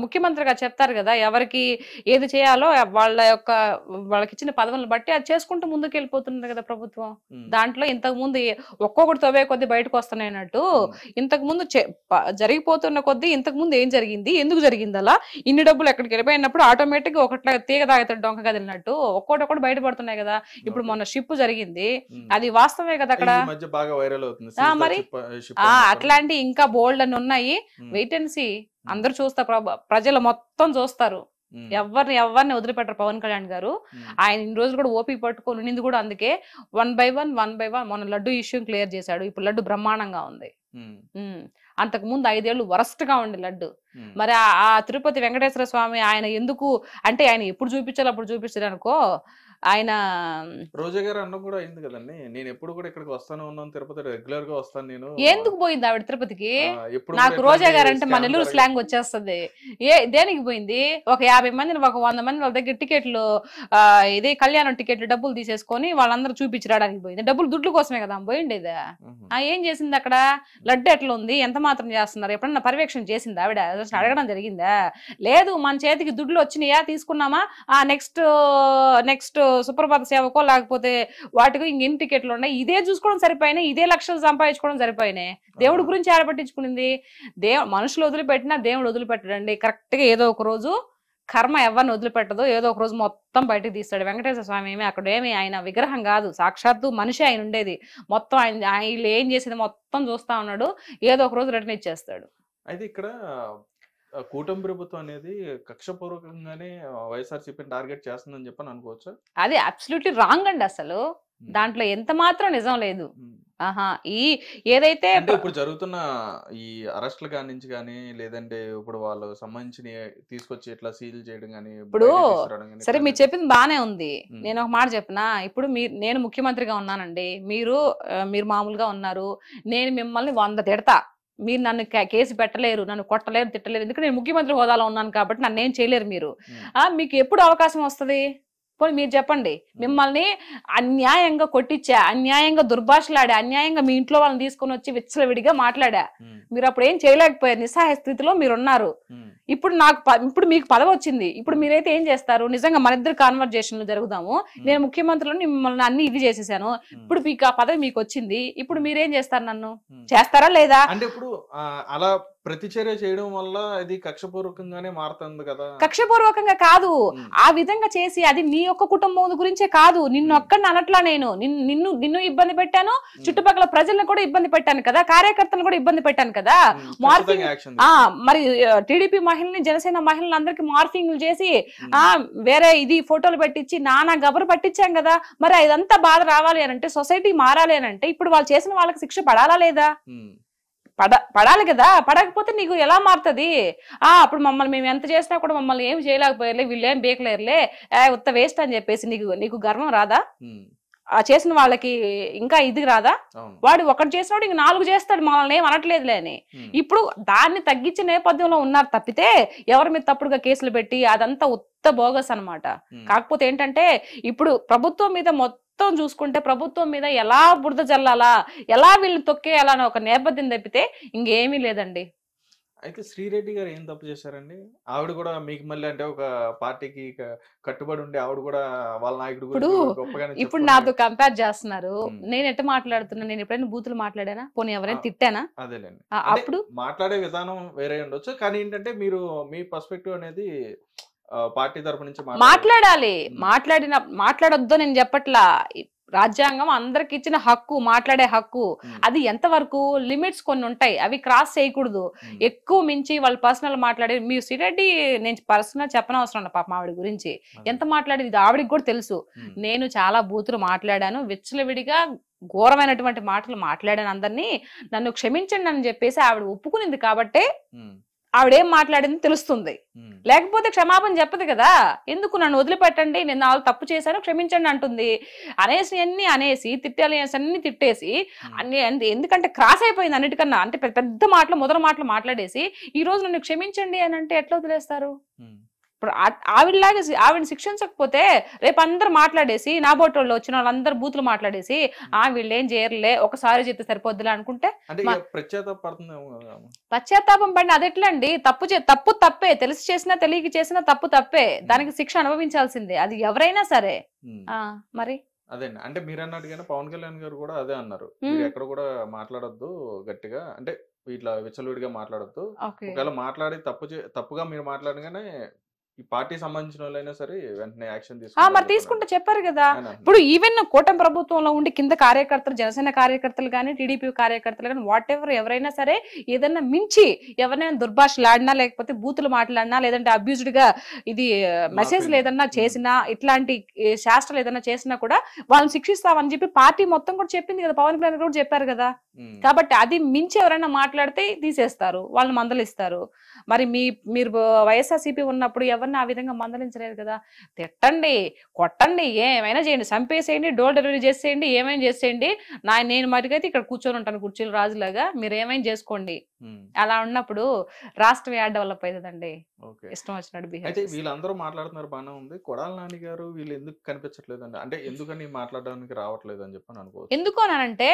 ముఖ్యమంత్రిగా చెప్తారు కదా ఎవరికి ఏది చేయాలో వాళ్ళకి ఇచ్చిన పదవులను బట్టి అది చేసుకుంటూ ముందుకు వెళ్ళిపోతున్నారు కదా ప్రభుత్వం. దాంట్లో ఇంతకు ముందు ఒక్కొక్కటి తవ్వే కొద్ది బయటకు వస్తున్నాయన్నట్టు ఇంతకు ముందు జరిగిపోతున్న కొద్దీ ఇంతకు ముందు ఏం జరిగింది, ఎందుకు జరిగింది, అలా ఇన్ని డబ్బులు ఎక్కడికి వెళ్ళిపోయినప్పుడు ఆటోమేటిక్ గా ఒకట్లా తీగ తాగుతాడు డొంక కదిలినట్టు ఒక్కొక్కటి బయటపడుతున్నాయి కదా. ఇప్పుడు మొన్న షిప్ జరిగింది, అది వాస్తవమే కదా అక్కడ. మరి అట్లాంటి ఇంకా బోల్డ్ అని ఉన్నాయి. Wait and see. అందరూ చూస్తారు, ప్రజలు మొత్తం చూస్తారు. ఎవరిని వదిలిపెట్టరు పవన్ కళ్యాణ్ గారు. ఆయన ఇన్ని రోజులు కూడా ఓపిక పట్టుకొని ఉండింది కూడా అందుకే. 1 by 1 మొన్న లడ్డు ఇష్యూ క్లియర్ చేశాడు. ఇప్పుడు లడ్డు బ్రహ్మాండంగా ఉంది. అంతకు ముందు 5 ఏళ్ళు వరస్ట్ గా ఉండే లడ్డు. మరి ఆ తిరుపతి వెంకటేశ్వర స్వామి ఆయన ఎందుకు అంటే ఆయన ఎప్పుడు చూపించాలి అప్పుడు చూపించారు అనుకో. ఆయన రోజా గారు అన్న కూడా అయింది కదండి, నేను ఎప్పుడు కూడా ఇక్కడికి వస్తానే ఉన్నాను, తిరుపతి రెగ్యులర్ గా వస్తాను నేను. ఎందుకు పోయింది ఆవిడ తిరుపతికి? నాకు రోజా గారు అంటే మన నెల్లూరు స్లాంగ్ వచ్చేస్తుంది. దేనికి పోయింది? ఒక 50 మందిని ఒక 100 మంది వాళ్ళ దగ్గర టికెట్లు ఇదే కళ్యాణం టికెట్లు డబ్బులు తీసేసుకొని వాళ్ళందరూ చూపించి రావడానికి పోయింది. డబ్బులు దుడ్ల కోసమే కదా పోయిండేది. ఏం చేసింది అక్కడ? లడ్డు ఎట్లా ఉంది, ఎంత మాత్రం చేస్తున్నారు, ఎప్పుడన్నా పర్యవేక్షణ చేసింది ఆవిడ? అడగడం జరిగిందా? లేదు. మన చేతికి దుడ్లు వచ్చినాయా, తీసుకున్నామా, నెక్స్ట్ సుప్రభాత సేవకో లేకపోతే వాటికో ఇంకెన్ని టికెట్లు ఉన్నాయి, ఇదే చూసుకోవడం సరిపోయినాయి, ఇదే లక్షలు సంపాదించుకోవడం సరిపోయినాయి. దేవుడి గురించి ఆడపట్టించుకునింది. మనుషులు వదిలిపెట్టినా దేవుడు వదిలిపెట్టడండి. కరెక్ట్ గా ఏదో ఒక రోజు కర్మ ఎవరిని వదిలిపెట్టదు, ఏదో ఒక రోజు మొత్తం బయటకు తీస్తాడు. వెంకటేశ్వర స్వామి ఏమి అక్కడ ఏమి ఆయన విగ్రహం కాదు, సాక్షాత్తు మనిషి ఆయన ఉండేది. మొత్తం ఆయన వీళ్ళు ఏం చేసేది మొత్తం చూస్తా ఉన్నాడు. ఏదో ఒక రోజు రిటర్న్ ఇచ్చేస్తాడు. అయితే ఇక్కడ కూటమి ప్రభుత్వం అనేది కక్షపూర్వకంగానే వైఎస్ఆర్సీపీని టార్గెట్ చేస్తుందని చెప్పని అనుకోవచ్చు. అది అబ్సల్యూట్లీ రాంగ్ అండి. అసలు దాంట్లో ఎంత మాత్రం నిజం లేదు. ఏదైతే ఇప్పుడు జరుగుతున్న ఈ అరెస్ట్ల కాడి నుంచి కానీ లేదంటే ఇప్పుడు వాళ్ళు సంబంధించిన తీసుకొచ్చి ఇట్లా సీల్ చేయడం కానీ, ఇప్పుడు సరే మీరు చెప్పింది బానే ఉంది. నేను ఒక మాట చెప్పినా, ఇప్పుడు నేను ముఖ్యమంత్రిగా ఉన్నానండి, మీరు మామూలుగా ఉన్నారు, నేను మిమ్మల్ని 100 తిడతా, మీరు నన్ను కేసు పెట్టలేరు, నన్ను కొట్టలేరు, తిట్టలేరు. ఎందుకంటే నేను ముఖ్యమంత్రి హోదాలో ఉన్నాను కాబట్టి నన్ను ఏం చేయలేరు మీరు. మీకు ఎప్పుడు అవకాశం వస్తుంది? పోనీ మీరు చెప్పండి. మిమ్మల్ని అన్యాయంగా కొట్టించా, అన్యాయంగా దుర్భాషలాడా, అన్యాయంగా మీ ఇంట్లో వాళ్ళని తీసుకొని వచ్చి విచ్చలవిడిగా మాట్లాడా, మీరు అప్పుడు ఏం చేయలేకపోయారు, నిస్సహాయ స్థితిలో మీరున్నారు. ఇప్పుడు మీకు పదవి వచ్చింది, ఇప్పుడు మీరైతే ఏం చేస్తారు? నిజంగా మన ఇద్దరు కాన్వర్జేషన్లు జరుగుదాము, నేను ముఖ్యమంత్రిలో మిమ్మల్ని అన్ని ఇది చేసేసాను, ఇప్పుడు మీకు ఆ పదవి మీకు వచ్చింది, ఇప్పుడు మీరేం చేస్తారు? నన్ను చేస్తారా లేదా? అంటే ఇప్పుడు అలా ప్రతిచర్య చేయడం వల్ల ఇది కక్షపూర్వకంగానే మారుతుంది కదా. కక్షపూర్వకంగా కాదు, ఆ విధంగా చేసి అది నీ యొక్క కుటుంబం గురించే కాదు, నిన్ను ఒక్కడిని అనట్లా, నేను నిన్ను ఇబ్బంది పెట్టాను, చుట్టుపక్కల ప్రజలను కూడా ఇబ్బంది పెట్టాను కదా, కార్యకర్తలను కూడా ఇబ్బంది పెట్టాను కదా. మార్ఫింగ్ మరి టీడీపీ మహిళని, జనసేన మహిళలు అందరికి మార్ఫింగ్లు చేసి వేరే ఇది ఫోటోలు పెట్టించి నానా గబరు పట్టించాం కదా. మరి ఇదంతా బాధ రావాలి అని అంటే, సొసైటీ మారాలి అని అంటే, ఇప్పుడు వాళ్ళు చేసిన వాళ్ళకి శిక్ష పడాలా లేదా? పడాలి కదా. పడకపోతే నీకు ఎలా మారుతుంది? అప్పుడు మమ్మల్ని మేము ఎంత చేసినా కూడా మమ్మల్ని ఏం చేయలేకపోయారులే, వీళ్ళు ఏం బేకలేరులే, ఉత్త వేస్ట్ అని చెప్పేసి నీకు గర్వం రాదా? చేసిన వాళ్ళకి ఇంకా ఇది రాదా? వాడు ఒకటి చేసినాడు ఇంక 4 చేస్తాడు, మనల్ని ఏం అనట్లేదులే అని. ఇప్పుడు దాన్ని తగ్గించే నేపథ్యంలో ఉన్నారు తప్పితే ఎవరి మీద తప్పుడుగా కేసులు పెట్టి అదంతా ఉత్త బోగస్ అన్నమాట. కాకపోతే ఏంటంటే ఇప్పుడు ప్రభుత్వం మీద మొత్తం చూసుకుంటే ప్రభుత్వం మీద ఎలా బురద జల్లాలా, ఎలా వీళ్ళని తొక్కేయాలా అని ఒక నేపథ్యం తప్పితే ఇంకేమీ లేదండి. అయితే శ్రీరెడ్డి గారు ఏం తప్పు చేశారండి? ఆవిడ కూడా మీకు మళ్ళీ అంటే ఒక పార్టీకి కట్టుబడి ఉండి ఆవిడ కూడా వాళ్ళ నాయకుడు ఇప్పుడు నాతో కంపేర్ చేస్తున్నారు. నేను ఎట్లా మాట్లాడుతున్నా? నేను ఎప్పుడైనా బూతులు మాట్లాడానా? పోనీ ఎవరైనా తిట్టానా? అదేలేండి, అప్పుడు మాట్లాడే విధానం వేరే ఉండొచ్చు, కానీ ఏంటంటే మీరు మీ పర్స్పెక్టివ్ అనేది పార్టీ తరపు నుంచి మాట్లాడాలి. మాట్లాడొద్దు నేను చెప్పట్లా. రాజ్యాంగం అందరికి ఇచ్చిన హక్కు, మాట్లాడే హక్కు. అది ఎంతవరకు లిమిట్స్ కొన్ని ఉంటాయి, అవి క్రాస్ చేయకూడదు. ఎక్కువ మించి వాళ్ళు పర్సనల్ మాట్లాడే, మీ శ్రీరెడ్డి నేను పర్సనల్ చెప్పనవసరం లేదు పాపం ఆవిడ గురించి ఎంత మాట్లాడేది ఆవిడికి కూడా తెలుసు. నేను చాలా బూతులు మాట్లాడాను, విచ్చలవిడిగా ఘోరమైనటువంటి మాటలు మాట్లాడాను, అందరినీ నన్ను క్షమించండి అని చెప్పేసి ఆవిడ ఒప్పుకునింది కాబట్టి ఆవిడేం మాట్లాడింది తెలుస్తుంది. లేకపోతే క్షమాపణ చెప్పదు కదా. ఎందుకు నన్ను వదిలిపెట్టండి, నేను వాళ్ళు తప్పు చేశాను క్షమించండి అంటుంది. అనేసి తిట్టాలి అన్ని తిట్టేసి ఎందుకంటే క్రాస్ అయిపోయింది అన్నిటికన్నా. అంటే పెద్ద మాటలు మొదటి మాటలు మాట్లాడేసి ఈ రోజు నన్ను క్షమించండి అని అంటే ఎట్లా వదిలేస్తారు? ఇప్పుడు ఆవిడలాగా ఆవిడని శిక్షించకపోతే రేపు అందరు మాట్లాడేసి నా బోటోళ్ళు వచ్చిన వాళ్ళందరూ బూతులు మాట్లాడేసి వీళ్ళు ఏం చేయరులే ఒకసారి చెప్తే సరిపోద్దులే అనుకుంటే పశ్చాత్తాపం పడిన అది ఎట్లా అండి? తప్పు తప్పే, తెలిసి చేసినా తెలియక చేసినా తప్పు తప్పే, దానికి శిక్ష అనుభవించాల్సిందే, అది ఎవరైనా సరే. మరి అదే అంటే మీరు అన్నట్టుగానే పవన్ కళ్యాణ్ గారు కూడా అదే అన్నారు, మీరు ఎక్కడ కూడా మాట్లాడొద్దు గట్టిగా, అంటే ఇట్లా విచ్చలవిడిగా మాట్లాడొద్దు, ఒకవేళ మాట్లాడి తప్పుగా మీరు మాట్లాడగానే ఈ పార్టీ సంబంధించిన వాళ్ళైనా సరే వెంటనే యాక్షన్ మరి తీసుకుంటే చెప్పారు కదా. ఇప్పుడు ఈవెన్ కూటమి ప్రభుత్వంలో ఉండి కింద కార్యకర్తలు, జనసేన కార్యకర్తలు కానీ టీడీపీ కార్యకర్తలు కానీ వాట్ ఎవర్ ఎవరైనా సరే ఏదైనా మించి ఎవరైనా దుర్భాషలాడినా లేకపోతే బూతులు మాట్లాడినా లేదంటే అబ్యూజ్డ్ గా ఇది మెసేజ్లు ఏదన్నా చేసినా ఇట్లాంటి శాస్త్రాలు ఏదైనా చేసినా కూడా వాళ్ళని శిక్షిస్తామని చెప్పి పార్టీ మొత్తం కూడా చెప్పింది కదా, పవన్ కళ్యాణ్ కూడా చెప్పారు కదా. కాబట్టి అది మించి ఎవరైనా మాట్లాడితే తీసేస్తారు, వాళ్ళని మందలిస్తారు. మరి మీరు వైఎస్ఆర్సీపీ ఉన్నప్పుడు ఎవరిని ఆ విధంగా మందలించలేదు కదా. తిట్టండి, కొట్టండి, ఏమైనా చేయండి, చంపేసేయండి, డోర్ డెలివరీ చేసేయండి, ఏమైనా చేసేయండి, నేను మటుకైతే ఇక్కడ కూర్చొని ఉంటాను కుర్చీలు రాజులాగా, మీరు ఏమైనా చేసుకోండి. అలా ఉన్నప్పుడు రాష్ట్రం యాడ్ డెవలప్ అవుతుందండి. ఇష్టం వచ్చినట్టు బిహేవ్. అయితే వీళ్ళందరూ మాట్లాడుతున్నారు బాగానే ఉంది, కొడాలి నాని గారు వీళ్ళు ఎందుకు కనిపించట్లేదండి, అంటే ఎందుకని మాట్లాడడానికి రావట్లేదు అని చెప్పని అనుకోవచ్చు. ఎందుకు అనంటే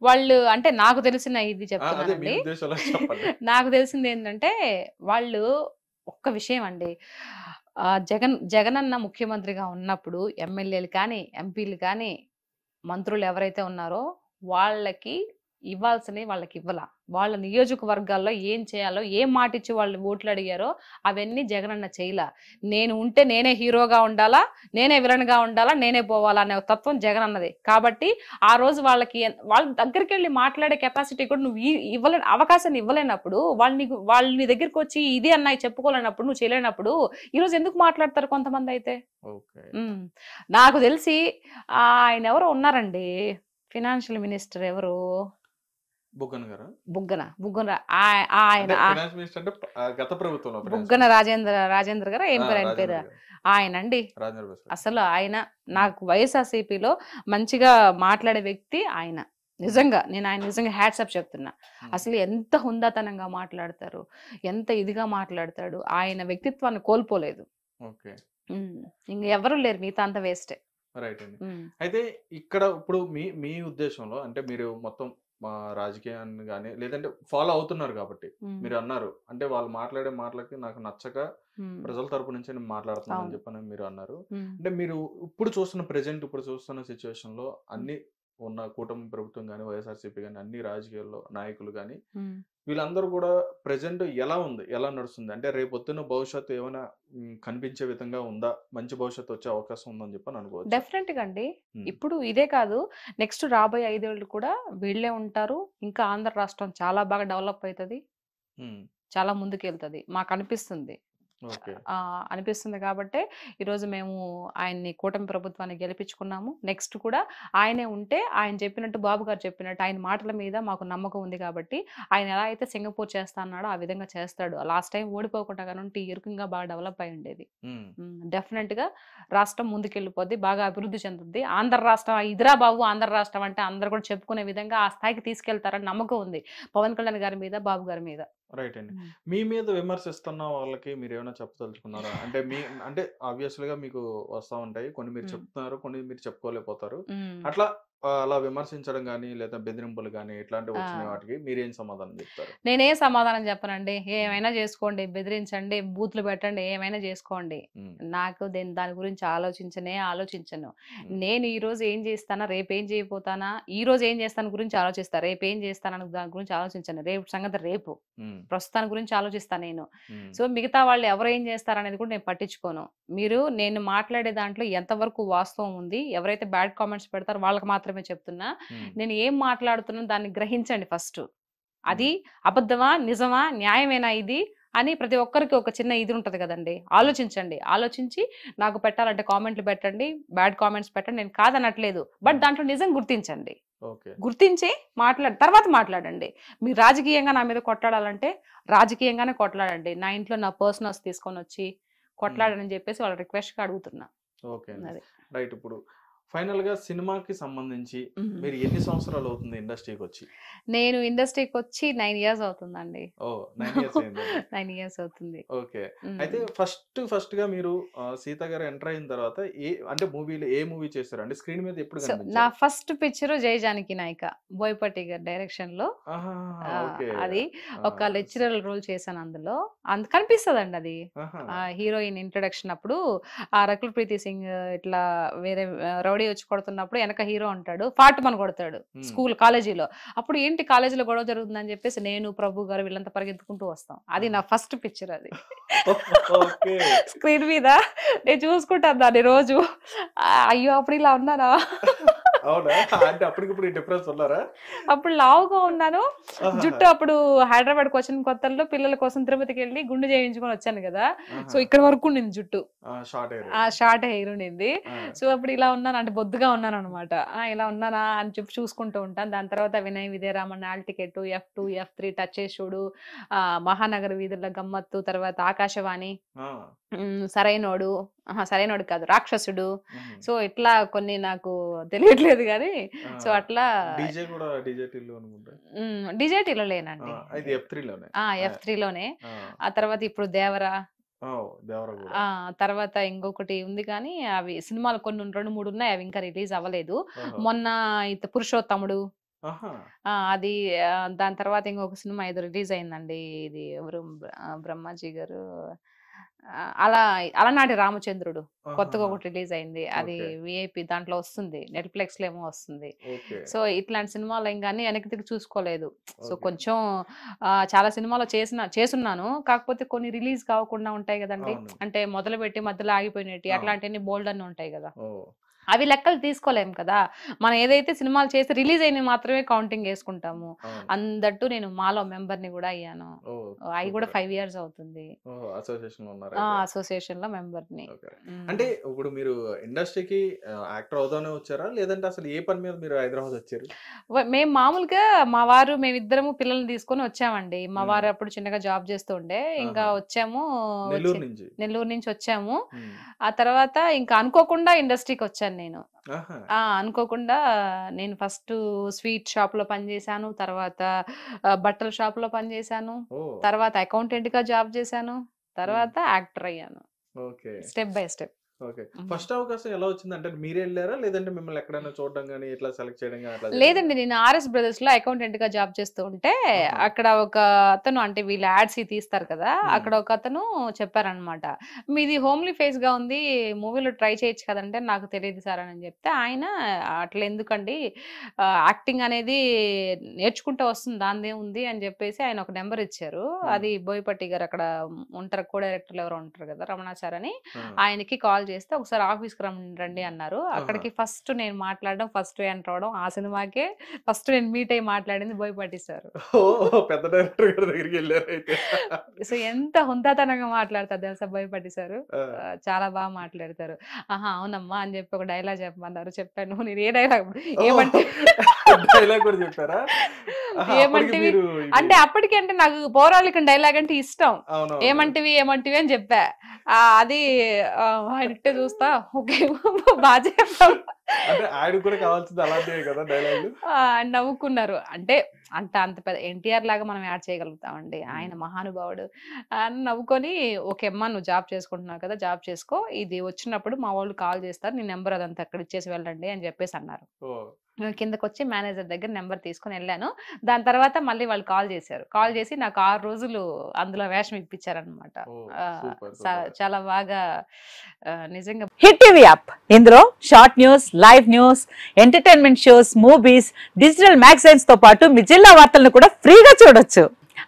వాళ్ళు అంటే నాకు తెలిసిన ఇది చెప్తానండి, నాకు తెలిసింది ఏంటంటే వాళ్ళు ఒక్క విషయం అండి, జగనన్న ముఖ్యమంత్రిగా ఉన్నప్పుడు ఎమ్మెల్యేలు కానీ ఎంపీలు కానీ మంత్రులు ఎవరైతే ఉన్నారో వాళ్ళకి ఇవ్వాల్సినవి వాళ్ళకి ఇవ్వాల. వాళ్ళ నియోజకవర్గాల్లో ఏం చేయాలో, ఏం మాట ఇచ్చి వాళ్ళు ఓట్లు అడిగారో అవన్నీ జగనన్న చేయలా. నేను ఉంటే నేనే హీరోగా ఉండాలా, నేనే విలన్గా ఉండాలా, నేనే పోవాలా అనే తత్వం జగనన్నది. కాబట్టి ఆ రోజు వాళ్ళ దగ్గరికి వెళ్ళి మాట్లాడే కెపాసిటీ కూడా నువ్వు అవకాశాన్ని ఇవ్వలేనప్పుడు, వాళ్ళని దగ్గరికి వచ్చి ఇది అన్నాయి చెప్పుకోలేనప్పుడు, నువ్వు చేయలేనప్పుడు ఈరోజు ఎందుకు మాట్లాడతారు కొంతమంది అయితే. నాకు తెలిసి ఆయన ఎవరో ఉన్నారండి, ఫినాన్షియల్ మినిస్టర్ ఎవరు, బుగ్గన రాజేంద్ర గారు ఏం పేరు ఆయన పేరు, ఆయన అండి. అసలు ఆయన నాకు వైఎస్ఆర్సీపీలో మంచిగా మాట్లాడే వ్యక్తి ఆయన. నిజంగా నేను ఆయన నిజంగా హ్యాట్సప్ చెప్తున్నా. అసలు ఎంత హుందాతనంగా మాట్లాడతారు, ఎంత ఇదిగా మాట్లాడతాడు, ఆయన వ్యక్తిత్వాన్ని కోల్పోలేదు. ఇంకెవరు లేరు, మిగతా అంతా వేస్టే. రైట్ అండి. అయితే ఇక్కడ ఇప్పుడు మీ ఉద్దేశంలో అంటే మీరు మొత్తం రాజకీయాన్ని కానీ లేదంటే ఫాలో అవుతున్నారు కాబట్టి మీరు అన్నారు, అంటే వాళ్ళు మాట్లాడే మాటలకి నాకు నచ్చక ప్రజల తరపు నుంచి నేను మాట్లాడుతున్నాను అని చెప్పని మీరు అన్నారు. అంటే మీరు ఇప్పుడు చూస్తున్న సిచ్యువేషన్ లో అన్ని ఉన్న కూటమి ప్రభుత్వం కానీ వైఎస్ఆర్సీపీ కానీ అన్ని రాజకీయాల్లో నాయకులు కానీ వీళ్ళందరూ కూడా ప్రెజెంట్ ఎలా నడుస్తుంది, అంటే రేపొద్దున భవిష్యత్తు ఏమైనా కనిపించే విధంగా ఉందా, మంచి భవిష్యత్తు వచ్చే అవకాశం ఉందని చెప్పని అనుకోవచ్చు. డెఫినెట్ గా అండి. ఇప్పుడు ఇదే కాదు, నెక్స్ట్ రాబోయే 5 ఏళ్ళు కూడా వీళ్ళే ఉంటారు. ఇంకా ఆంధ్ర రాష్ట్రం చాలా బాగా డెవలప్ అవుతుంది, చాలా ముందుకెళ్తుంది మాకు అనిపిస్తుంది. అనిపిస్తుంది కాబట్టి ఈరోజు మేము ఆయన్ని కూటమి ప్రభుత్వాన్ని గెలిపించుకున్నాము. నెక్స్ట్ కూడా ఆయనే ఉంటే ఆయన చెప్పినట్టు, బాబు గారు చెప్పినట్టు ఆయన మాటల మీద మాకు నమ్మకం ఉంది కాబట్టి ఆయన ఎలా అయితే సింగపూర్ చేస్తా అన్నాడో ఆ విధంగా చేస్తాడు. లాస్ట్ టైం ఓడిపోకుండా కానీ ఇరుకంగా బాగా డెవలప్ అయి ఉండేది. డెఫినెట్ గా రాష్ట్రం ముందుకెళ్ళిపోద్ది, బాగా అభివృద్ధి చెందుద్ది. ఆంధ్ర రాష్ట్రం ఇదిరా బాబు, ఆంధ్ర రాష్ట్రం అంటే అందరు కూడా చెప్పుకునే విధంగా ఆ స్థాయికి తీసుకెళ్తారని నమ్మకం ఉంది పవన్ కళ్యాణ్ గారి మీద, బాబు గారి మీద. రైట్ అండి. మీ మీద విమర్శిస్తున్న వాళ్ళకి మీరు ఏమైనా చెప్పదలుచుకున్నారా? అంటే ఆబ్వియస్లీగా మీకు వస్తా ఉంటాయి, కొన్ని మీరు చెప్తున్నారు, కొన్ని మీరు చెప్పుకోలేకపోతారు. అలా విమర్శించడం కానీ లేదా బెదిరింపులు కానీ ఇట్లాంటివి వచ్చిన వాటికి మీరేం సమాధానం చెప్తారు? నేనే సమాధానం చెప్పనండి. ఏమైనా చేసుకోండి, బెదిరించండి, బూత్లు పెట్టండి, ఏమైనా చేసుకోండి. నాకు దాని గురించి ఆలోచించను. నేను ఈ రోజు ఏం చేస్తానా, రేపు ఏం చేయబోతానా, ఈ రోజు ఏం చేస్తాను గురించి ఆలోచిస్తా, రేపు ఏం చేస్తానని దాని గురించి ఆలోచించను. రేపు సంగతి రేపు, ప్రస్తుతాన్ని గురించి ఆలోచిస్తాను నేను. సో మిగతా వాళ్ళు ఎవరు ఏం చేస్తారనేది కూడా నేను పట్టించుకోను. నేను మాట్లాడే దాంట్లో ఎంతవరకు వాస్తవం ఉంది, ఎవరైతే బ్యాడ్ కామెంట్స్ పెడతారో వాళ్ళకి మాత్రమే చెప్తున్నా. నేను ఏం మాట్లాడుతున్నా దాన్ని గ్రహించండి ఫస్ట్. అది అబద్ధమా, నిజమా, న్యాయమేనా ఇది అని ప్రతి ఒక్కరికి ఒక చిన్న ఇది ఉంటది కదండి. ఆలోచించండి, ఆలోచించి నాకు పెట్టాలంటే కామెంట్లు పెట్టండి, బ్యాడ్ కామెంట్స్ పెట్టండి, నేను కాదనట్లేదు. బట్ దాంట్లో నిజం గుర్తించండి, గుర్తించి తర్వాత మాట్లాడండి. మీరు రాజకీయంగా నా మీద కొట్లాడాలంటే రాజకీయంగానే కొట్లాడండి. నా ఇంట్లో నా పర్సనల్స్ తీసుకొని వచ్చి కొట్లాడని చెప్పేసి వాళ్ళ రిక్వెస్ట్ గా అడుగుతున్నా. రైట్. ఇప్పుడు ఫైనల్ గా సినిమాకి సంబంధించి మీరు ఎన్ని సంవత్సరాలు అవుతుంది ఇండస్ట్రీకి వచ్చి? నేను ఇండస్ట్రీకి వచ్చి 9 years అవుతుందండి. ఓ 9 years అయింది. 9 years అవుతుంది. ఓకే. అయితే ఫస్ట్ గా మీరు సీత గారు ఎంటర్ అయిన తర్వాత అంటే మూవీలో ఏ మూవీ చేశారు? అంటే స్క్రీన్ మీద ఎప్పుడు నా కనిపించారు? ఫస్ట్ పిక్చర్ జై జానకి నాయక బోయపాటి గారి డైరెక్షన్ లో. ఓకే. అది ఒక లెక్చరర్ రోల్ చేశాను అందులో. కనిపిస్తుందండి అది హీరోయిన్ ఇంట్రొడక్షన్ అప్పుడు. ఆ రకుల్ ప్రీతి సింగ్ ఇట్లా వేరే రౌడీ వచ్చి కొడుతున్నప్పుడు వెనక హీరో ఉంటాడు, ఫాటుమని కొడతాడు స్కూల్ కాలేజీలో. అప్పుడు ఏంటి కాలేజీలో గొడవ జరుగుతుందని చెప్పేసి నేను ప్రభు గారు వీళ్ళంతా పరిగెత్తుకుంటూ వస్తాం. అది నా ఫస్ట్ పిక్చర్. అది స్క్రీన్ మీద నేను చూసుకుంటాను దాన్ని రోజు. అయ్యో అప్పుడు ఇలా ఉన్నానా? అప్పుడు లావుగా ఉన్నాను, జుట్టు అప్పుడు హైదరాబాద్కి వచ్చిన కొత్తల్లో పిల్లల కోసం తిరుపతికి వెళ్ళి గుండు చేయించుకొని వచ్చాను కదా, సో ఇక్కడ వరకు ఉండింది జుట్టు, షార్ట్ హెయిర్ ఉండింది. సో అప్పుడు ఇలా ఉన్నాను అంటే బొద్దుగా ఉన్నాను అనమాట. ఇలా ఉన్నానా అని చెప్పి చూసుకుంటూ ఉంటాను. దాని తర్వాత Vinay Vijayaraman, all ticket, F2 F3, touch చేసుడు, మహానగర వీధుల గమ్మత్తు, తర్వాత ఆకాశవాణి, సరైనోడు కాదు రాక్షసుడు. సో ఇట్లా కొన్ని నాకు తెలియట్లేదు కానీ సో అట్లా డిజేటీలో లేనండి, F3 లోనే. ఆ తర్వాత ఇప్పుడు దేవరా, తర్వాత ఇంకొకటి ఉంది కానీ అవి సినిమాలు కొన్ని 2-3 ఉన్నాయి, అవి ఇంకా రిలీజ్ అవ్వలేదు. మొన్న పురుషోత్తముడు అది, దాని తర్వాత ఇంకొక సినిమా ఏదో రిలీజ్ అయిందండి, ఇది ఎవరు బ్రహ్మాజీ గారు, అలనాటి రామచంద్రుడు కొత్తగా ఒకటి రిలీజ్ అయింది, అది విఐపి దాంట్లో వస్తుంది, నెట్ఫ్లిక్స్ లో ఏమో వస్తుంది. సో ఇట్లాంటి సినిమాలు ఇంకా వెనక్కి తిరిగి చూసుకోలేదు. సో కొంచెం చాలా సినిమాలు చేసున్నాను, కాకపోతే కొన్ని రిలీజ్ కాకుండా ఉంటాయి కదండి, అంటే మొదలు పెట్టి మధ్యలో ఆగిపోయినట్టు అట్లాంటివన్నీ బోల్డ్ అన్ని ఉంటాయి కదా, అవి లెక్కలు తీసుకోలేము కదా. మనం ఏదైతే సినిమాలు చేసి రిలీజ్ అయిన మాత్రమే కౌంటింగ్ వేసుకుంటాము. అందట్టు నేను మాలో మెంబర్ ని కూడా అయ్యాను, అవి కూడా 5 years అవుతుంది అసోసియేషన్ లో మెంబర్ ని. అంటే ఇప్పుడు మీరు ఇండస్ట్రీకి యాక్టర్ అవుతానే వచ్చారా, లేదంటే అసలు ఏ పని మీద మీరు హైదరాబాద్ వచ్చారు? మేము మామూలుగా మా వారు మేమిద్దరము పిల్లల్ని తీసుకొని వచ్చామండి. మా వారు అప్పుడు చిన్నగా జాబ్ చేస్తూ ఉండే, ఇంకా వచ్చాము నెల్లూరు నుంచి వచ్చాము. ఆ తర్వాత ఇంకా అనుకోకుండా ఇండస్ట్రీకి వచ్చాను నేను. అనుకోకుండా నేను ఫస్ట్ స్వీట్ షాప్ లో పనిచేశాను, తర్వాత బట్టల షాప్ లో పనిచేశాను, తర్వాత అకౌంటెంట్ గా జాబ్ చేశాను, తర్వాత యాక్టర్ అయ్యాను, step by step. Okay. First అవకాశం ఎలా వచ్చింది? అంటే మీరే వెళ్ళారా, లేదంటే మిమ్మల్ని ఎక్కడైనా చూడడం కానీ ఇట్లా సెలెక్ట్ చేయడం కానీ? లేదండి, నేను ఆర్ఎస్ బ్రదర్స్ లో అకౌంటెంట్ గా జాబ్ చేస్తూ ఉంటే అక్కడ ఒక అతను, అంటే వీళ్ళు యాడ్స్ తీస్తారు కదా, అక్కడ ఒక అతను చెప్పారనమాట, మీది హోమ్లీ ఫేస్ గా ఉంది, మూవీలో ట్రై చేయొచ్చు కదంటే, నాకు తెలియదు సార్ అని చెప్తే, ఆయన అట్లా ఎందుకండి, యాక్టింగ్ అనేది నేర్చుకుంటూ వస్తుంది, దానిదే ఉంది అని చెప్పేసి ఆయన ఒక నెంబర్ ఇచ్చారు. అది బోయపాటి గారు అక్కడ ఉంటారు, కో డైరెక్టర్లు ఎవరో ఉంటారు కదా, రమణాచార్ అని, ఆయనకి కాల్ చేస్తే ఒకసారి ఆఫీస్కి రండి అన్నారు. అక్కడికి ఫస్ట్ నేను మాట్లాడడం, ఫస్ట్ ఎంటర్ అవడం, ఆ సినిమాకే ఫస్ట్ నేను మీట్ అయ్యి మాట్లాడింది బోయపాటి సార్. సో ఎంత హుందాతనంగా మాట్లాడతారు తెలుసా బోయపాటి సార్, చాలా బాగా మాట్లాడతారు. అవునమ్మా అని చెప్పి ఒక డైలాగ్ చెప్పమన్నారు, చెప్పాను. నేను ఏ డైలాగ్ ఏమంటివి అంటే అప్పటికి, అంటే నాకు పౌరాళిక డైలాగ్ అంటే ఇష్టం, ఏమంటివి అని చెప్పా. అది ఆయనట్టే చూస్తా, ఓకే బాగా చెప్పావు, నవ్వుకున్నారు. అంటే అంత పెద్ద ఎన్టీఆర్ లాగా మనం యాడ్ చేయగలుగుతామండి, ఆయన మహానుభావుడు అని నవ్వుకొని, ఓకే అమ్మా నువ్వు జాబ్ చేసుకుంటున్నావు కదా, జాబ్ చేసుకో, ఇది వచ్చినప్పుడు మా వాళ్ళు కాల్ చేస్తారు, నీ నెంబర్ అదంతా అక్కడ ఇచ్చేసి వెళ్ళండి అని చెప్పేసి అన్నారు. కిందకి వచ్చి మేనేజర్ దగ్గర నెంబర్ తీసుకుని వెళ్ళాను. దాని తర్వాత మళ్ళీ వాళ్ళు కాల్ చేసి నాకు 6 రోజులు అందులో వేషం ఇప్పించారనమాట. చాలా బాగా నిజంగా. హిట్ టీవీ యాప్, ఇందులో short news, live news, entertainment shows, movies, digital magazines తో పాటు మీ జిల్లా వార్తలను కూడా ఫ్రీగా చూడొచ్చు.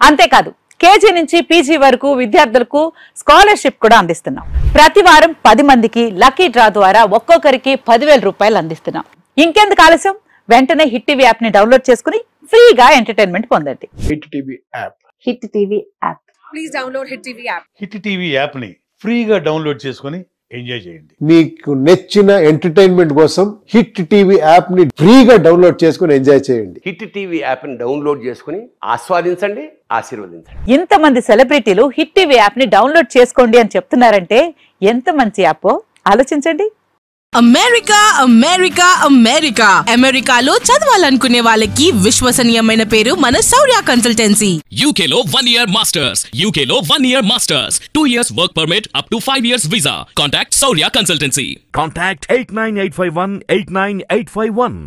అంతేకాదు కేజీ నుంచి పీజీ వరకు విద్యార్థులకు స్కాలర్షిప్ కూడా అందిస్తున్నాం. ప్రతి వారం 10 మందికి లక్కీ డ్రా ద్వారా ఒక్కొక్కరికి 10,000 రూపాయలు అందిస్తున్నాం. ఇంకెందుకు ఆలస్యం, వెంటనే హిట్ టీవీ యాప్ ని డౌన్లోడ్ చేసుకుని ఫ్రీగా ఎంటర్టైన్మెంట్ పొందండి. Hit TV app. Hit TV app. Please download hit TV app. Hit TV app ని ఫ్రీగా డౌన్లోడ్ చేసుకుని ఎంజాయ్ చేయండి. మీకు నచ్చిన ఎంటర్టైన్మెంట్ కోసం హిట్ టీవీ యాప్ ని ఫ్రీగా డౌన్లోడ్ చేసుకుని ఎంజాయ్ చేయండి. హిట్ టీవీ యాప్ ని డౌన్లోడ్ చేసుకుని ఆస్వాదించండి, ఆశీర్వదించండి. ఇంతమంది సెలబ్రిటీలు హిట్ టీవీ యాప్ ని డౌన్లోడ్ చేసుకోండి అని చెప్తున్నారంటే ఎంత మంచి యాప్ ఆలోచించండి. అమెరికా అమెరికా అమెరికా అమెరికాలో చదవాలనుకునే వాళ్ళకి విశ్వసనీయమైన పేరు మన శౌర్య కన్సల్టెన్సీ. UK లో 1 year masters, UK లో 1 year masters, 2 years work permit up to 5 years visa. Contact Saurya Consultancy. Contact 89851 89851.